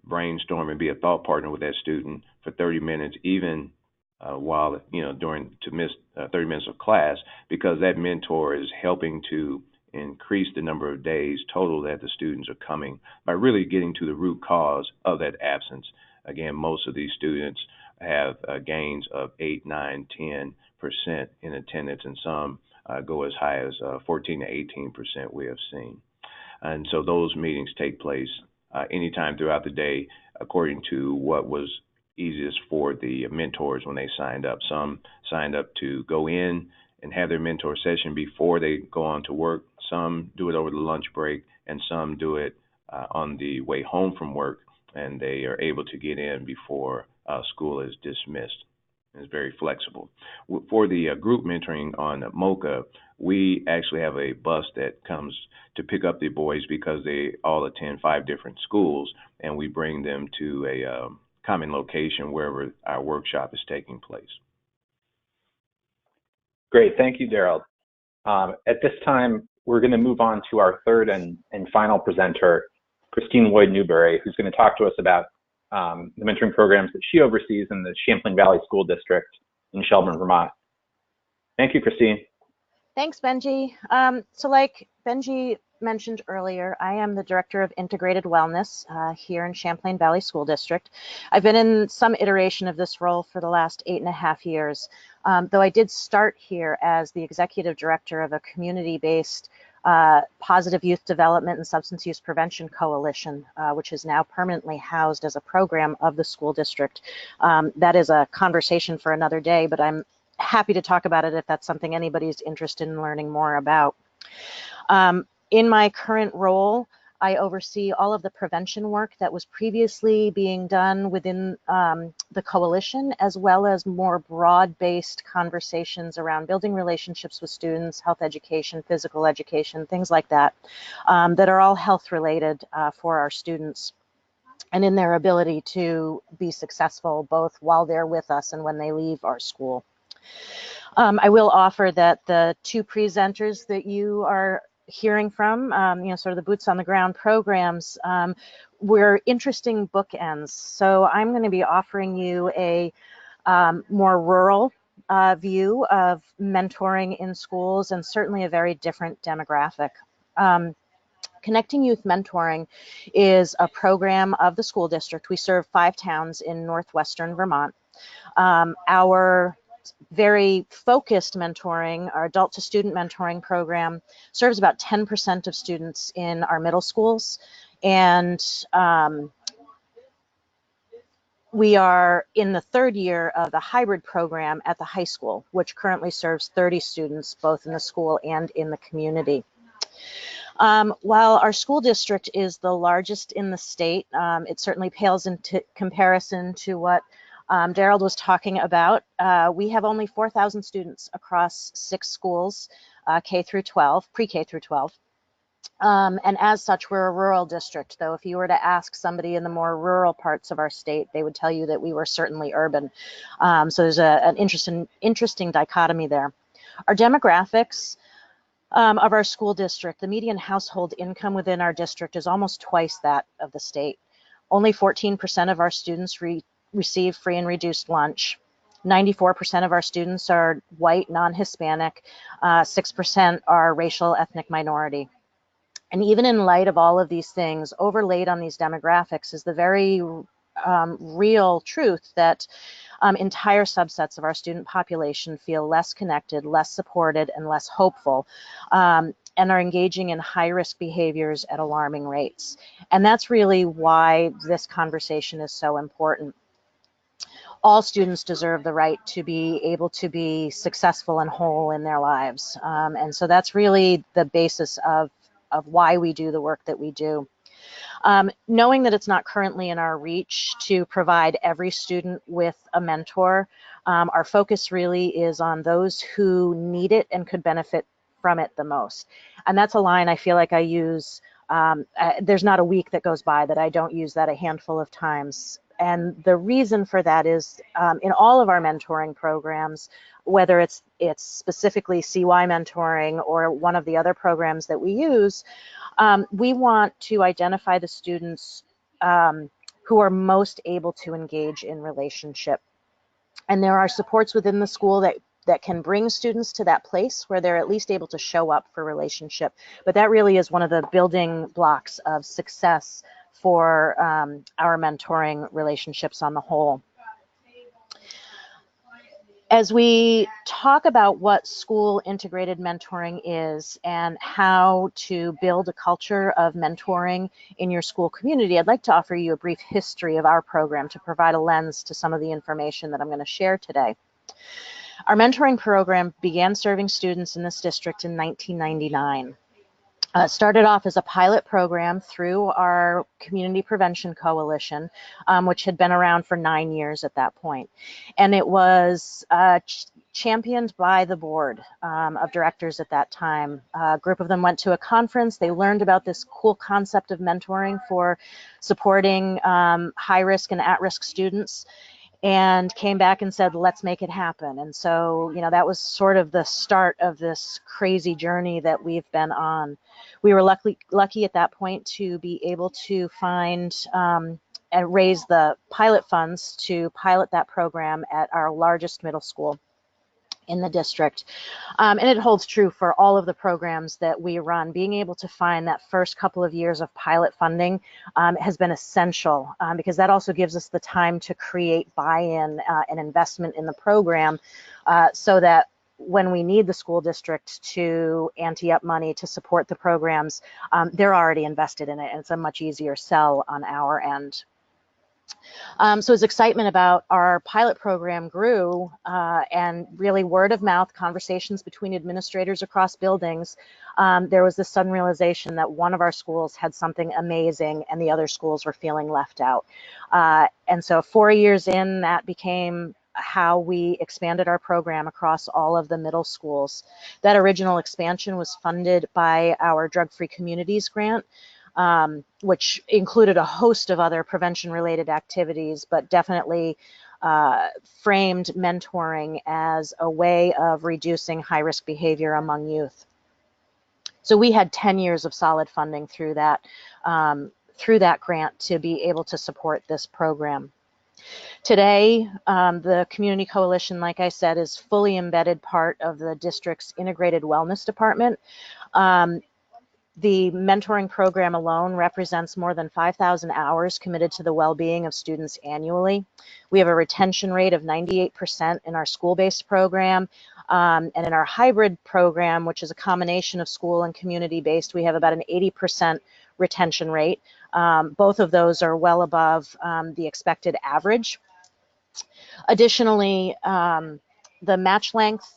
brainstorm and be a thought partner with that student for 30 minutes, even while to miss 30 minutes of class, because that mentor is helping to increase the number of days total that the students are coming, by really getting to the root cause of that absence. Again, most of these students have gains of 8, 9, 10% in attendance, and some go as high as 14 to 18% we have seen. And so those meetings take place anytime throughout the day, according to what was easiest for the mentors when they signed up. Some signed up to go in and have their mentor session before they go on to work. Some do it over the lunch break, and some do it on the way home from work, and they are able to get in before school is dismissed. It's very flexible. For the group mentoring on M.O.C.H.A, we actually have a bus that comes to pick up the boys because they all attend 5 different schools, and we bring them to a common location wherever our workshop is taking place. Great, thank you, Daryl. At this time, we're going to move on to our third and final presenter, Christine Lloyd-Newberry, who's going to talk to us about the mentoring programs that she oversees in the Champlain Valley School District in Shelburne, Vermont. Thank you, Christine. Thanks, Benji. So like Benji mentioned earlier, I am the Director of Integrated Wellness here in Champlain Valley School District. I've been in some iteration of this role for the last 8.5 years, though I did start here as the Executive Director of a community-based Positive Youth Development and Substance Use Prevention Coalition, which is now permanently housed as a program of the school district. That is a conversation for another day, but I'm happy to talk about it if that's something anybody's interested in learning more about. In my current role, I oversee all of the prevention work that was previously being done within the coalition, as well as more broad-based conversations around building relationships with students, health education, physical education, things like that, that are all health-related for our students, and in their ability to be successful both while they're with us and when they leave our school. I will offer that the 2 presenters that you are hearing from, sort of the boots on the ground programs, were interesting bookends. So I'm going to be offering you a more rural view of mentoring in schools, and certainly a very different demographic. Connecting Youth Mentoring is a program of the school district. We serve 5 towns in northwestern Vermont. Our very focused mentoring, our adult to student mentoring program, serves about 10% of students in our middle schools, and we are in the 3rd year of the hybrid program at the high school, which currently serves 30 students both in the school and in the community. While our school district is the largest in the state, it certainly pales into comparison to what Daryl was talking about. We have only 4,000 students across 6 schools, K through 12, pre-K through 12. And as such, we're a rural district, though if you were to ask somebody in the more rural parts of our state, they would tell you that we were certainly urban. So there's an interesting dichotomy there. Our demographics of our school district, the median household income within our district is almost twice that of the state. Only 14% of our students receive free and reduced lunch. 94% of our students are white, non-Hispanic. 6% are racial ethnic minority. And even in light of all of these things, overlaid on these demographics is the very real truth that entire subsets of our student population feel less connected, less supported, and less hopeful, and are engaging in high-risk behaviors at alarming rates. And that's really why this conversation is so important. All students deserve the right to be able to be successful and whole in their lives. And so that's really the basis of why we do the work that we do. Knowing that it's not currently in our reach to provide every student with a mentor, our focus really is on those who need it and could benefit from it the most. And that's a line I feel like I use, there's not a week that goes by that I don't use that a handful of times. And the reason for that is in all of our mentoring programs, whether it's specifically CY mentoring or one of the other programs that we use, we want to identify the students who are most able to engage in relationship. And there are supports within the school that can bring students to that place where they're at least able to show up for relationship. But that really is one of the building blocks of success for our mentoring relationships on the whole. As we talk about what school integrated mentoring is and how to build a culture of mentoring in your school community, I'd like to offer you a brief history of our program to provide a lens to some of the information that I'm going to share today. Our mentoring program began serving students in this district in 1999. Started off as a pilot program through our Community Prevention Coalition, which had been around for 9 years at that point. And it was championed by the board of directors at that time. A group of them went to a conference. They learned about this cool concept of mentoring for supporting high-risk and at-risk students, and came back and said, let's make it happen. And so, that was sort of the start of this crazy journey that we've been on. We were lucky at that point to be able to find and raise the pilot funds to pilot that program at our largest middle school in the district. And it holds true for all of the programs that we run. Being able to find that first couple of years of pilot funding has been essential because that also gives us the time to create buy-in and investment in the program so that when we need the school district to ante up money to support the programs, they're already invested in it, and it's a much easier sell on our end. So as excitement about our pilot program grew and really word of mouth conversations between administrators across buildings, there was this sudden realization that one of our schools had something amazing and the other schools were feeling left out. And so 4 years in, that became how we expanded our program across all of the middle schools. That original expansion was funded by our Drug-Free Communities grant, which included a host of other prevention-related activities, but definitely framed mentoring as a way of reducing high-risk behavior among youth. So we had 10 years of solid funding through that grant to be able to support this program. Today, the Community Coalition, like I said, is fully embedded part of the district's integrated wellness department. The mentoring program alone represents more than 5,000 hours committed to the well-being of students annually. We have a retention rate of 98% in our school-based program, and in our hybrid program, which is a combination of school and community-based, we have about an 80% retention rate. Both of those are well above the expected average. Additionally, the match length,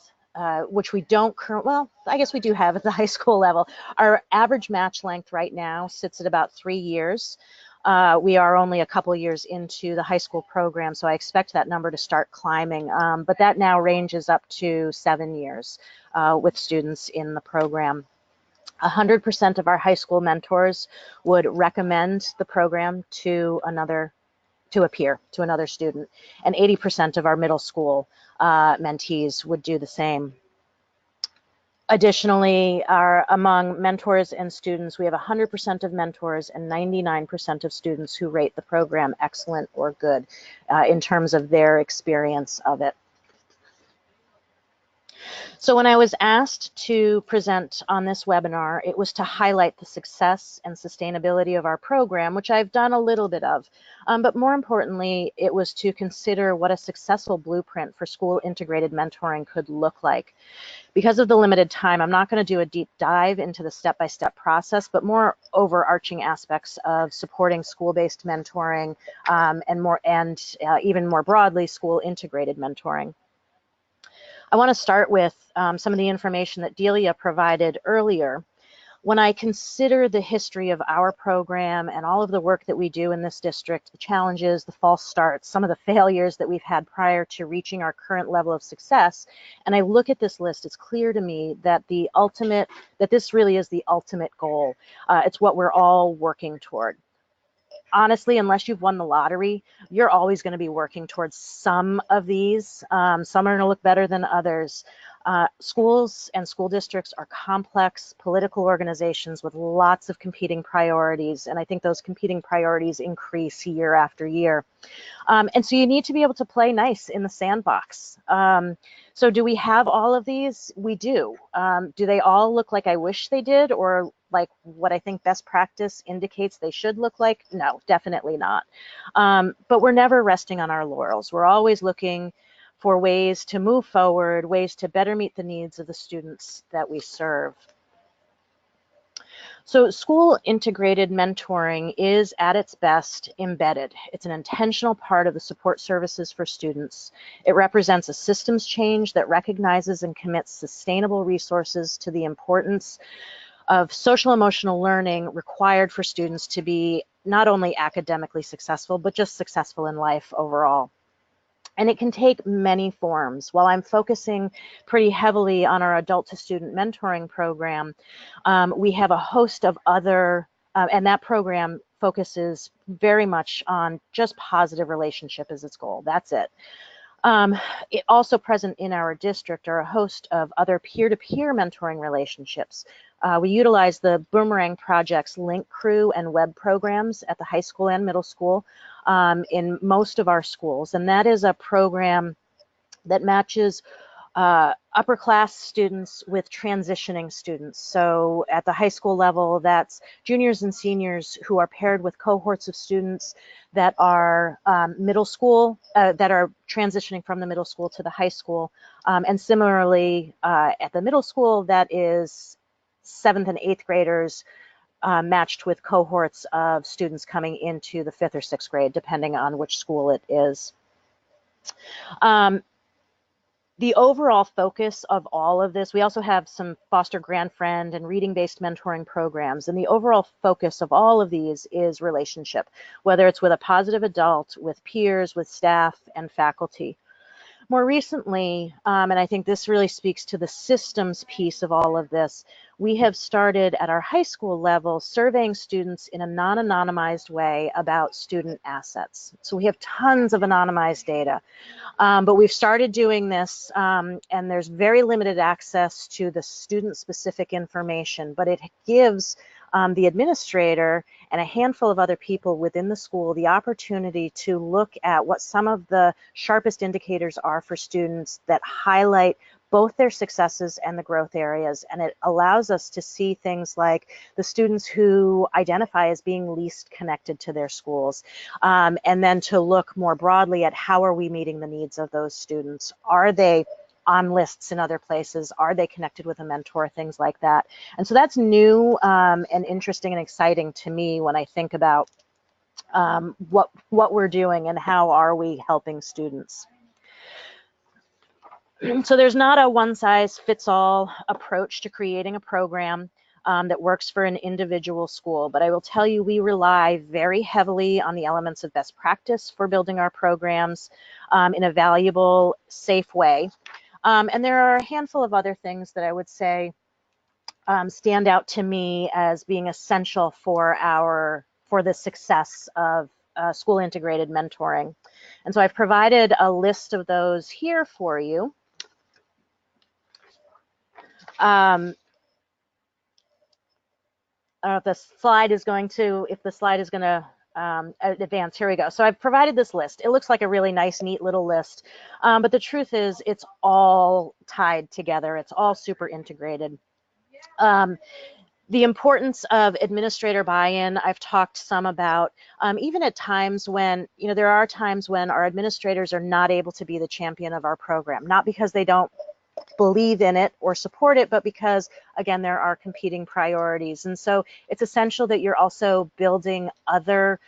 which we don't well, I guess we do have at the high school level. Our average match length right now sits at about 3 years. We are only a couple years into the high school program, so I expect that number to start climbing, but that now ranges up to 7 years with students in the program. 100% of our high school mentors would recommend the program to a peer, to another student, and 80% of our middle school mentees would do the same. Additionally, among mentors and students, we have 100% of mentors and 99% of students who rate the program excellent or good in terms of their experience of it. So when I was asked to present on this webinar, it was to highlight the success and sustainability of our program, which I've done a little bit of, but more importantly, it was to consider what a successful blueprint for school integrated mentoring could look like. Because of the limited time, I'm not going to do a deep dive into the step-by-step process, but more overarching aspects of supporting school-based mentoring and even more broadly, school integrated mentoring. I want to start with some of the information that Delia provided earlier. When I consider the history of our program and all of the work that we do in this district, the challenges, the false starts, some of the failures that we've had prior to reaching our current level of success, and I look at this list, it's clear to me that this really is the ultimate goal. It's what we're all working toward. Honestly, unless you've won the lottery, you're always going to be working towards some of these. Some are going to look better than others. Schools and school districts are complex political organizations with lots of competing priorities, and I think those competing priorities increase year after year. And so you need to be able to play nice in the sandbox. So do we have all of these? We do. Do they all look like I wish they did, or like what I think best practice indicates they should look like? No, definitely not. But we're never resting on our laurels. We're always looking for ways to move forward, ways to better meet the needs of the students that we serve. So school integrated mentoring is at its best embedded. It's an intentional part of the support services for students. It represents a systems change that recognizes and commits sustainable resources to the importance of social emotional learning required for students to be not only academically successful, but just successful in life overall. And it can take many forms. While I'm focusing pretty heavily on our adult to student mentoring program, we have a host of other, and that program focuses very much on just positive relationship as its goal. That's it. Also present in our district are a host of other peer-to-peer mentoring relationships. We utilize the Boomerang Project's Link Crew and web programs at the high school and middle school in most of our schools, and that is a program that matches upper class students with transitioning students. So at the high school level, that's juniors and seniors who are paired with cohorts of students that are middle school, that are transitioning from the middle school to the high school. And similarly, at the middle school, that is 7th and 8th graders matched with cohorts of students coming into the 5th or 6th grade, depending on which school it is. The overall focus of all of this, we also have some foster grandfriend and reading-based mentoring programs, and the overall focus of all of these is relationship, whether it's with a positive adult, with peers, with staff, and faculty. More recently, and I think this really speaks to the systems piece of all of this, we have started at our high school level surveying students in a non-anonymized way about student assets. So we have tons of anonymized data, but we've started doing this, and there's very limited access to the student-specific information, but it gives the administrator and a handful of other people within the school the opportunity to look at what some of the sharpest indicators are for students that highlight both their successes and the growth areas. And it allows us to see things like the students who identify as being least connected to their schools, and then to look more broadly at how are we meeting the needs of those students. Are they on lists in other places? Are they connected with a mentor? Things like that. And so that's new and interesting and exciting to me when I think about what we're doing and how are we helping students. So there's not a one-size-fits-all approach to creating a program that works for an individual school, but I will tell you we rely very heavily on the elements of best practice for building our programs in a valuable, safe way. And there are a handful of other things that I would say stand out to me as being essential for the success of school integrated mentoring. And so I've provided a list of those here for you. I don't know if the slide is going to advance. Here we go. So I've provided this list. It looks like a really nice, neat little list, but the truth is it's all tied together. It's all super integrated. The importance of administrator buy-in, I've talked some about, even at times when, there are times when our administrators are not able to be the champion of our program, not because they don't believe in it or support it, but because, again, there are competing priorities. And so it's essential that you're also building other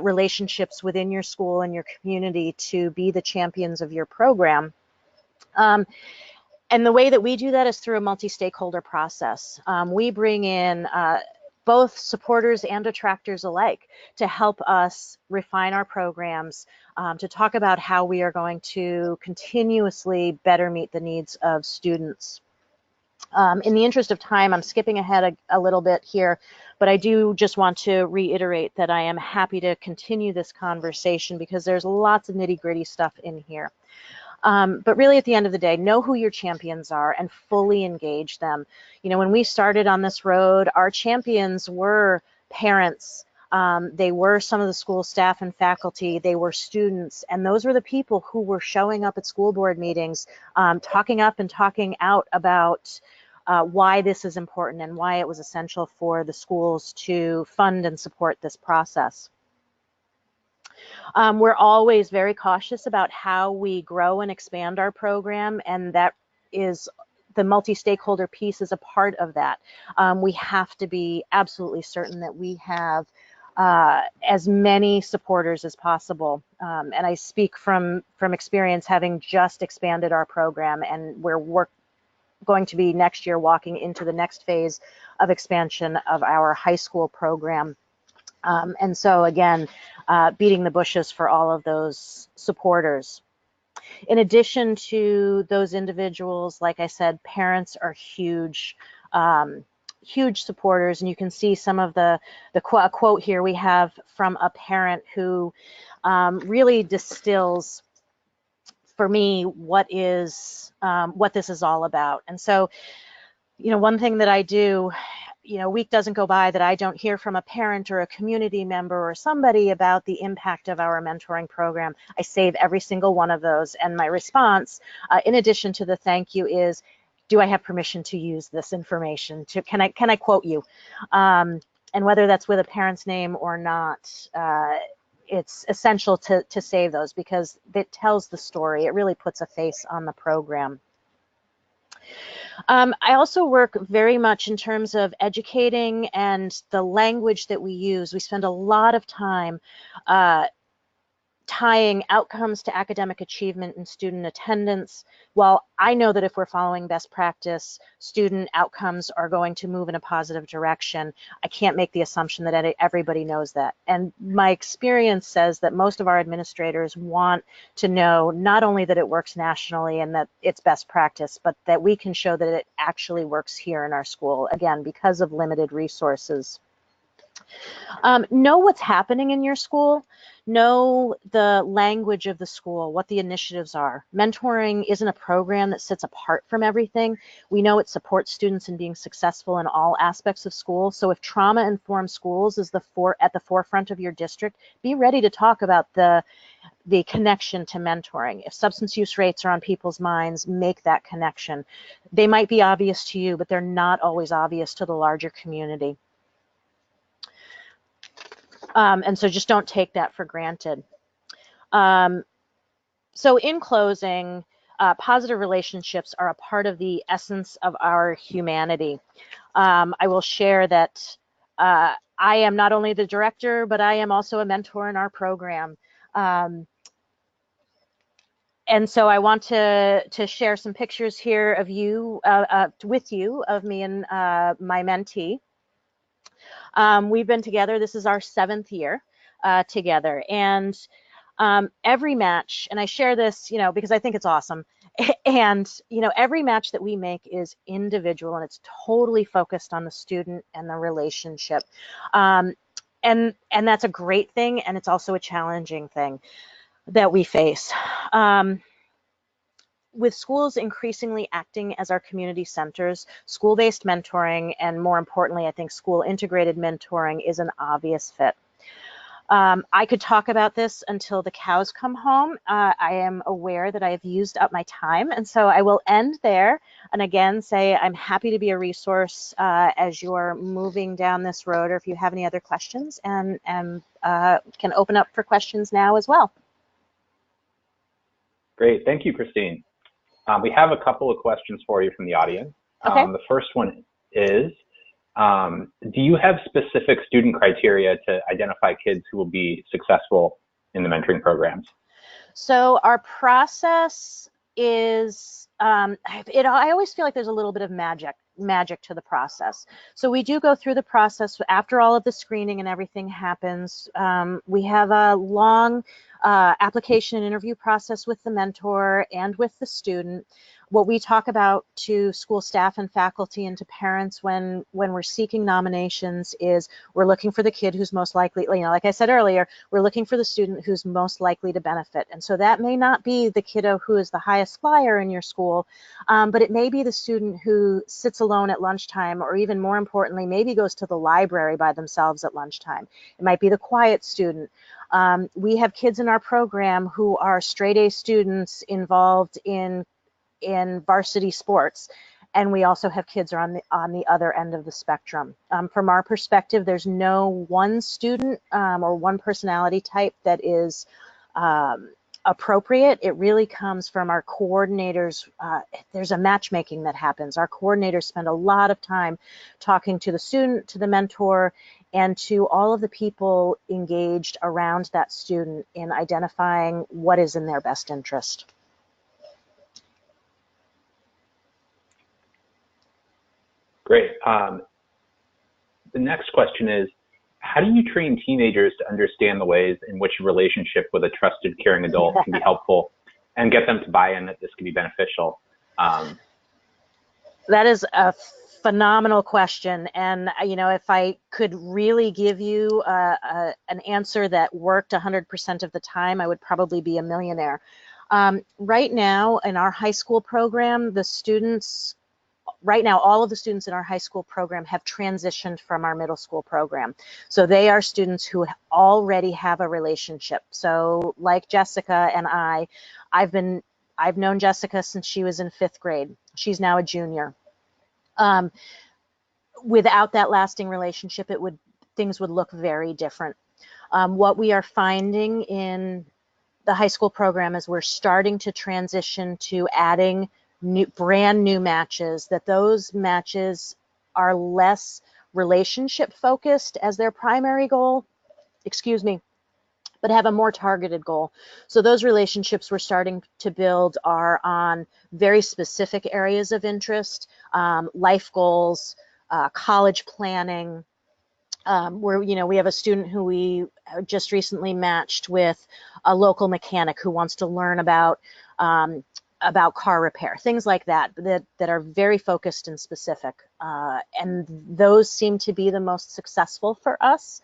relationships within your school and your community to be the champions of your program. And the way that we do that is through a multi-stakeholder process. We bring in both supporters and detractors alike to help us refine our programs, to talk about how we are going to continuously better meet the needs of students. In the interest of time, I'm skipping ahead a little bit here, but I do just want to reiterate that I am happy to continue this conversation because there's lots of nitty-gritty stuff in here. But really, at the end of the day, know who your champions are and fully engage them. When we started on this road, our champions were parents. They were some of the school staff and faculty. They were students. And those were the people who were showing up at school board meetings, talking up and talking out about why this is important and why it was essential for the schools to fund and support this process. We're always very cautious about how we grow and expand our program, and that is the multi-stakeholder piece is a part of that. We have to be absolutely certain that we have as many supporters as possible. And I speak from experience, having just expanded our program, and we're going to be next year walking into the next phase of expansion of our high school program. And so again, beating the bushes for all of those supporters. In addition to those individuals, like I said, parents are huge, huge supporters. And you can see some of the quote here we have from a parent who really distills for me what this is all about. And so, one thing that I do, a week doesn't go by that I don't hear from a parent or a community member or somebody about the impact of our mentoring program. I save every single one of those, and my response, in addition to the thank you, is, do I have permission to use this information? Can I quote you? And whether that's with a parent's name or not, it's essential to save those because it tells the story. It really puts a face on the program. I also work very much in terms of educating and the language that we use. We spend a lot of time tying outcomes to academic achievement and student attendance. While I know that if we're following best practice, student outcomes are going to move in a positive direction, I can't make the assumption that everybody knows that. And my experience says that most of our administrators want to know not only that it works nationally and that it's best practice, but that we can show that it actually works here in our school, again, because of limited resources. Know what's happening in your school. Know the language of the school, what the initiatives are. Mentoring isn't a program that sits apart from everything. We know it supports students in being successful in all aspects of school. So if trauma-informed schools is at the forefront of your district, be ready to talk about the connection to mentoring. If substance use rates are on people's minds, make that connection. They might be obvious to you, but they're not always obvious to the larger community. And so just don't take that for granted. So in closing, positive relationships are a part of the essence of our humanity. I will share that I am not only the director, but I am also a mentor in our program. And so I want to share some pictures here of you, with you, of me and my mentee. We've been together, this is our 7th year together, and every match, and I share this, because I think it's awesome, And, every match that we make is individual, and it's totally focused on the student and the relationship. And that's a great thing, and it's also a challenging thing that we face. With schools increasingly acting as our community centers, school-based mentoring, and more importantly, I think school-integrated mentoring is an obvious fit. I could talk about this until the cows come home. I am aware that I have used up my time, and so I will end there and again say I'm happy to be a resource as you're moving down this road, or if you have any other questions, and can open up for questions now as well. Great, thank you, Christine. We have a couple of questions for you from the audience. Okay. The first one is, do you have specific student criteria to identify kids who will be successful in the mentoring programs? So our process is, I always feel like there's a little bit of magic to the process. So we do go through the process after all of the screening and everything happens. We have a long application and interview process with the mentor and with the student. What we talk about to school staff and faculty and to parents when we're seeking nominations is we're looking for the kid who's most likely, like I said earlier, we're looking for the student who's most likely to benefit. And so that may not be the kiddo who is the highest flyer in your school, but it may be the student who sits alone at lunchtime, or even more importantly, maybe goes to the library by themselves at lunchtime. It might be the quiet student. We have kids in our program who are straight A students involved in varsity sports, and we also have kids on the other end of the spectrum. From our perspective, there's no one student or one personality type that is appropriate. It really comes from our coordinators. There's a matchmaking that happens. Our coordinators spend a lot of time talking to the student, to the mentor, and to all of the people engaged around that student in identifying what is in their best interest. Great. The next question is, how do you train teenagers to understand the ways in which a relationship with a trusted, caring adult can be helpful and get them to buy in that this can be beneficial? That is a phenomenal question. And, if I could really give you an answer that worked 100% of the time, I would probably be a millionaire. Right now in our high school program, all of the students in our high school program have transitioned from our middle school program. So they are students who already have a relationship. So like Jessica and I've known Jessica since she was in 5th grade. She's now a junior. Without that lasting relationship, things would look very different. What we are finding in the high school program is we're starting to transition to adding brand new matches, that those matches are less relationship focused as their primary goal, but have a more targeted goal. So those relationships we're starting to build are on very specific areas of interest, life goals, college planning. We have a student who we just recently matched with a local mechanic who wants to learn about car repair, things like that are very focused and specific. And those seem to be the most successful for us.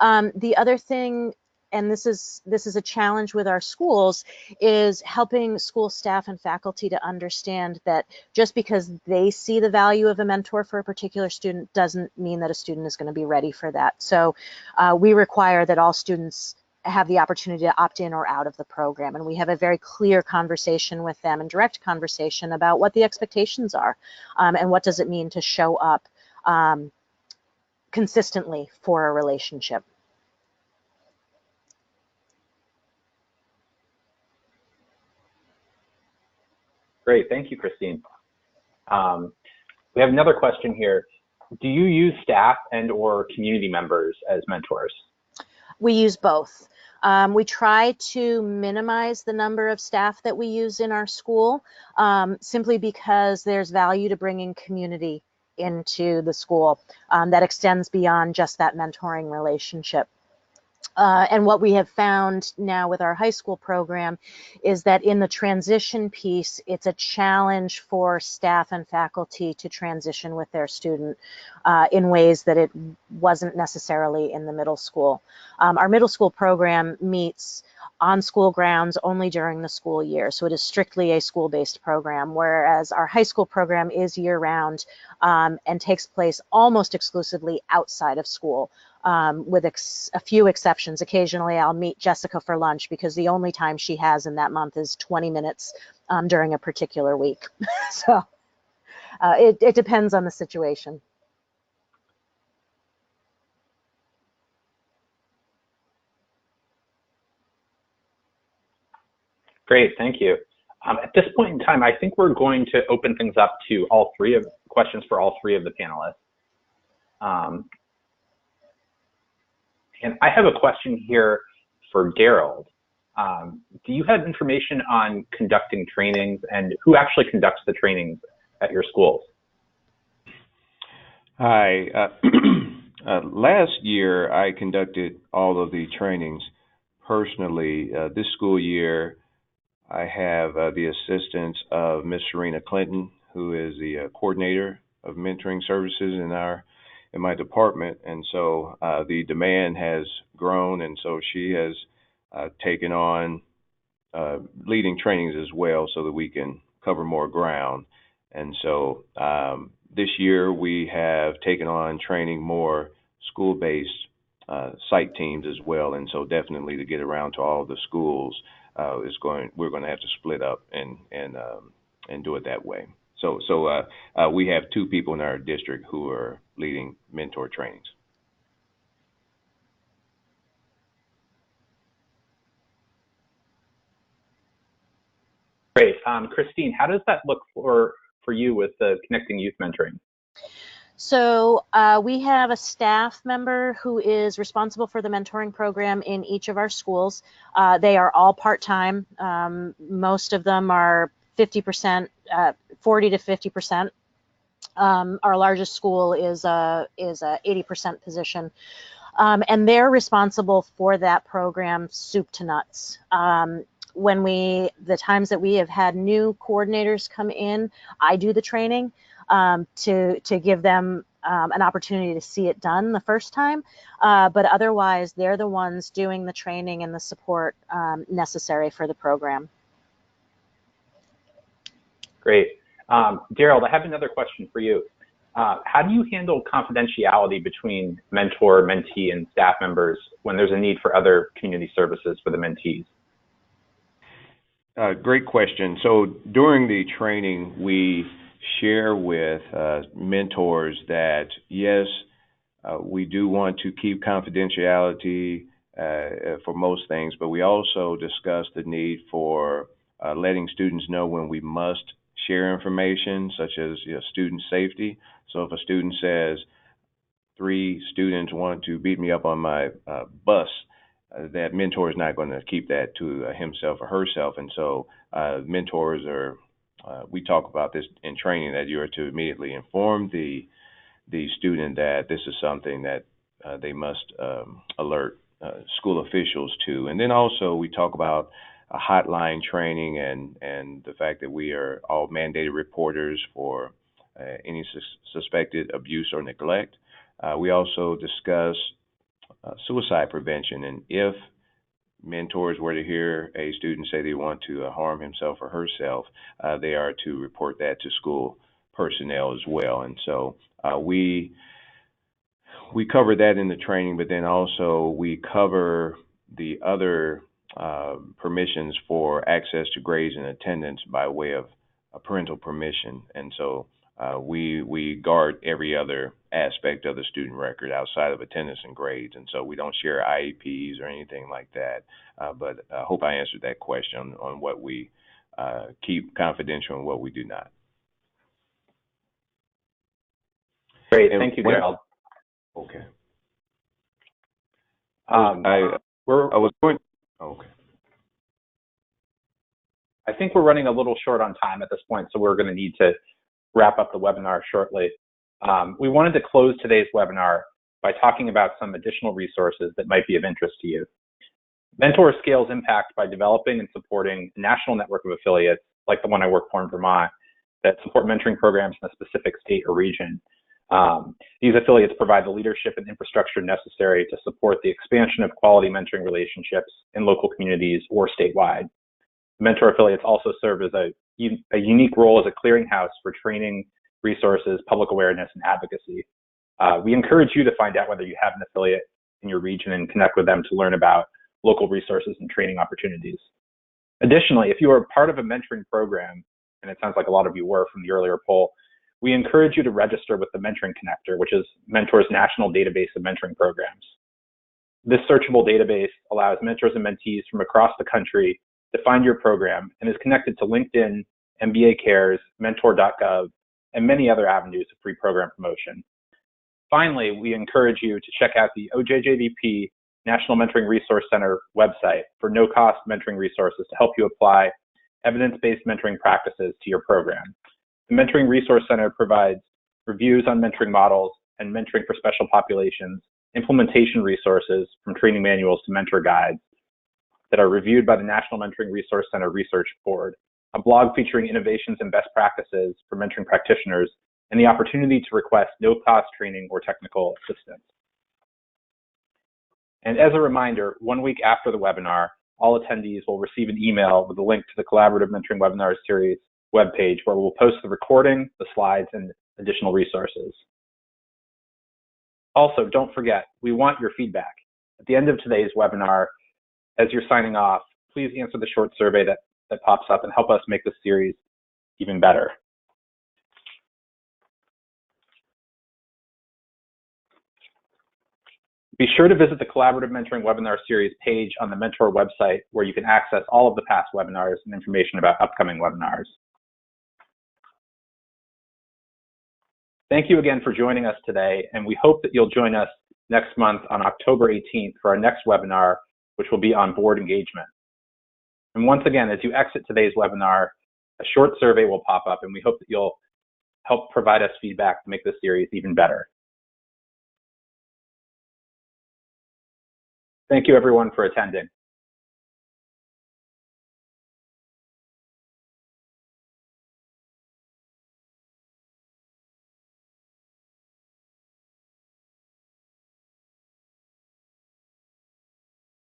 The other thing, and this is a challenge with our schools, is helping school staff and faculty to understand that just because they see the value of a mentor for a particular student doesn't mean that a student is going to be ready for that. So we require that all students have the opportunity to opt in or out of the program. And we have a very clear conversation with them, and direct conversation about what the expectations are, and what does it mean to show up consistently for a relationship. Great, thank you, Christine. We have another question here. Do you use staff and/or community members as mentors? We use both. We try to minimize the number of staff that we use in our school, simply because there's value to bringing community into the school that extends beyond just that mentoring relationship. And what we have found now with our high school program is that in the transition piece, it's a challenge for staff and faculty to transition with their student in ways that it wasn't necessarily in the middle school. Our middle school program meets on school grounds only during the school year, so it is strictly a school-based program, whereas our high school program is year-round and takes place almost exclusively outside of school. With a few exceptions. Occasionally I'll meet Jessica for lunch because the only time she has in that month is 20 minutes during a particular week. So it depends on the situation. Great, thank you. At this point in time, I think we're going to open things up to questions for all three of the panelists. And I have a question here for Daryl. Do you have information on conducting trainings and who actually conducts the trainings at your schools? Hi. Last year, I conducted all of the trainings personally. This school year, I have the assistance of Ms. Serena Clinton, who is the coordinator of mentoring services in my department, and so the demand has grown, and so she has taken on leading trainings as well, so that we can cover more ground. And so this year we have taken on training more school-based site teams as well, and so definitely to get around to all the schools we're going to have to split up and do it that way. So we have 2 people in our district who are leading mentor trainings. Great. Christine, how does that look for you with the Connecting Youth Mentoring? So we have a staff member who is responsible for the mentoring program in each of our schools. They are all part-time. Most of them are 50%, 40 to 50%. Our largest school is a 80% position. And they're responsible for that program soup to nuts. The times that we have had new coordinators come in, I do the training to give them an opportunity to see it done the first time. But otherwise, they're the ones doing the training and the support necessary for the program. Great. Daryl, I have another question for you. How do you handle confidentiality between mentor, mentee, and staff members when there's a need for other community services for the mentees? Great question. So during the training, we share with mentors that, yes, we do want to keep confidentiality for most things, but we also discuss the need for letting students know when we must share information, such as student safety. So if a student says 3 students want to beat me up on my bus, that mentor is not going to keep that to himself or herself. And so mentors we talk about this in training, that you are to immediately inform the student that this is something that they must alert school officials to. And then also we talk about a hotline training and the fact that we are all mandated reporters for any suspected abuse or neglect. We also discuss suicide prevention, and if mentors were to hear a student say they want to harm himself or herself, they are to report that to school personnel as well. And so we cover that in the training, but then also we cover the other permissions for access to grades and attendance by way of a parental permission. And so we guard every other aspect of the student record outside of attendance and grades. And so we don't share IEPs or anything like that. But I hope I answered that question on what we keep confidential and what we do not. Great. Thank you, Daryl. Okay. I think we're running a little short on time at this point, so we're going to need to wrap up the webinar shortly. We wanted to close today's webinar by talking about some additional resources that might be of interest to you. Mentor scales impact by developing and supporting a national network of affiliates, like the one I work for in Vermont, that support mentoring programs in a specific state or region. These affiliates provide the leadership and infrastructure necessary to support the expansion of quality mentoring relationships in local communities or statewide. Mentor affiliates also serve as a unique role as a clearinghouse for training, resources, public awareness, and advocacy. We encourage you to find out whether you have an affiliate in your region and connect with them to learn about local resources and training opportunities. Additionally, if you are part of a mentoring program, and it sounds like a lot of you were from the earlier poll, we encourage you to register with the Mentoring Connector, which is Mentor's national database of mentoring programs. This searchable database allows mentors and mentees from across the country to find your program and is connected to LinkedIn, MBA Cares, mentor.gov, and many other avenues of free program promotion. Finally, we encourage you to check out the OJJVP National Mentoring Resource Center website for no-cost mentoring resources to help you apply evidence-based mentoring practices to your program. The Mentoring Resource Center provides reviews on mentoring models and mentoring for special populations, implementation resources from training manuals to mentor guides that are reviewed by the National Mentoring Resource Center Research Board, a blog featuring innovations and best practices for mentoring practitioners, and the opportunity to request no-cost training or technical assistance. And as a reminder, 1 week after the webinar, all attendees will receive an email with a link to the Collaborative Mentoring Webinars Series webpage, where we'll post the recording, the slides, and additional resources. Also, don't forget, we want your feedback. At the end of today's webinar, as you're signing off, please answer the short survey that pops up and help us make this series even better. Be sure to visit the Collaborative Mentoring Webinar Series page on the Mentor website, where you can access all of the past webinars and information about upcoming webinars. Thank you again for joining us today, and we hope that you'll join us next month on October 18th for our next webinar, which will be on board engagement. And once again, as you exit today's webinar, a short survey will pop up, and we hope that you'll help provide us feedback to make this series even better. Thank you, everyone, for attending.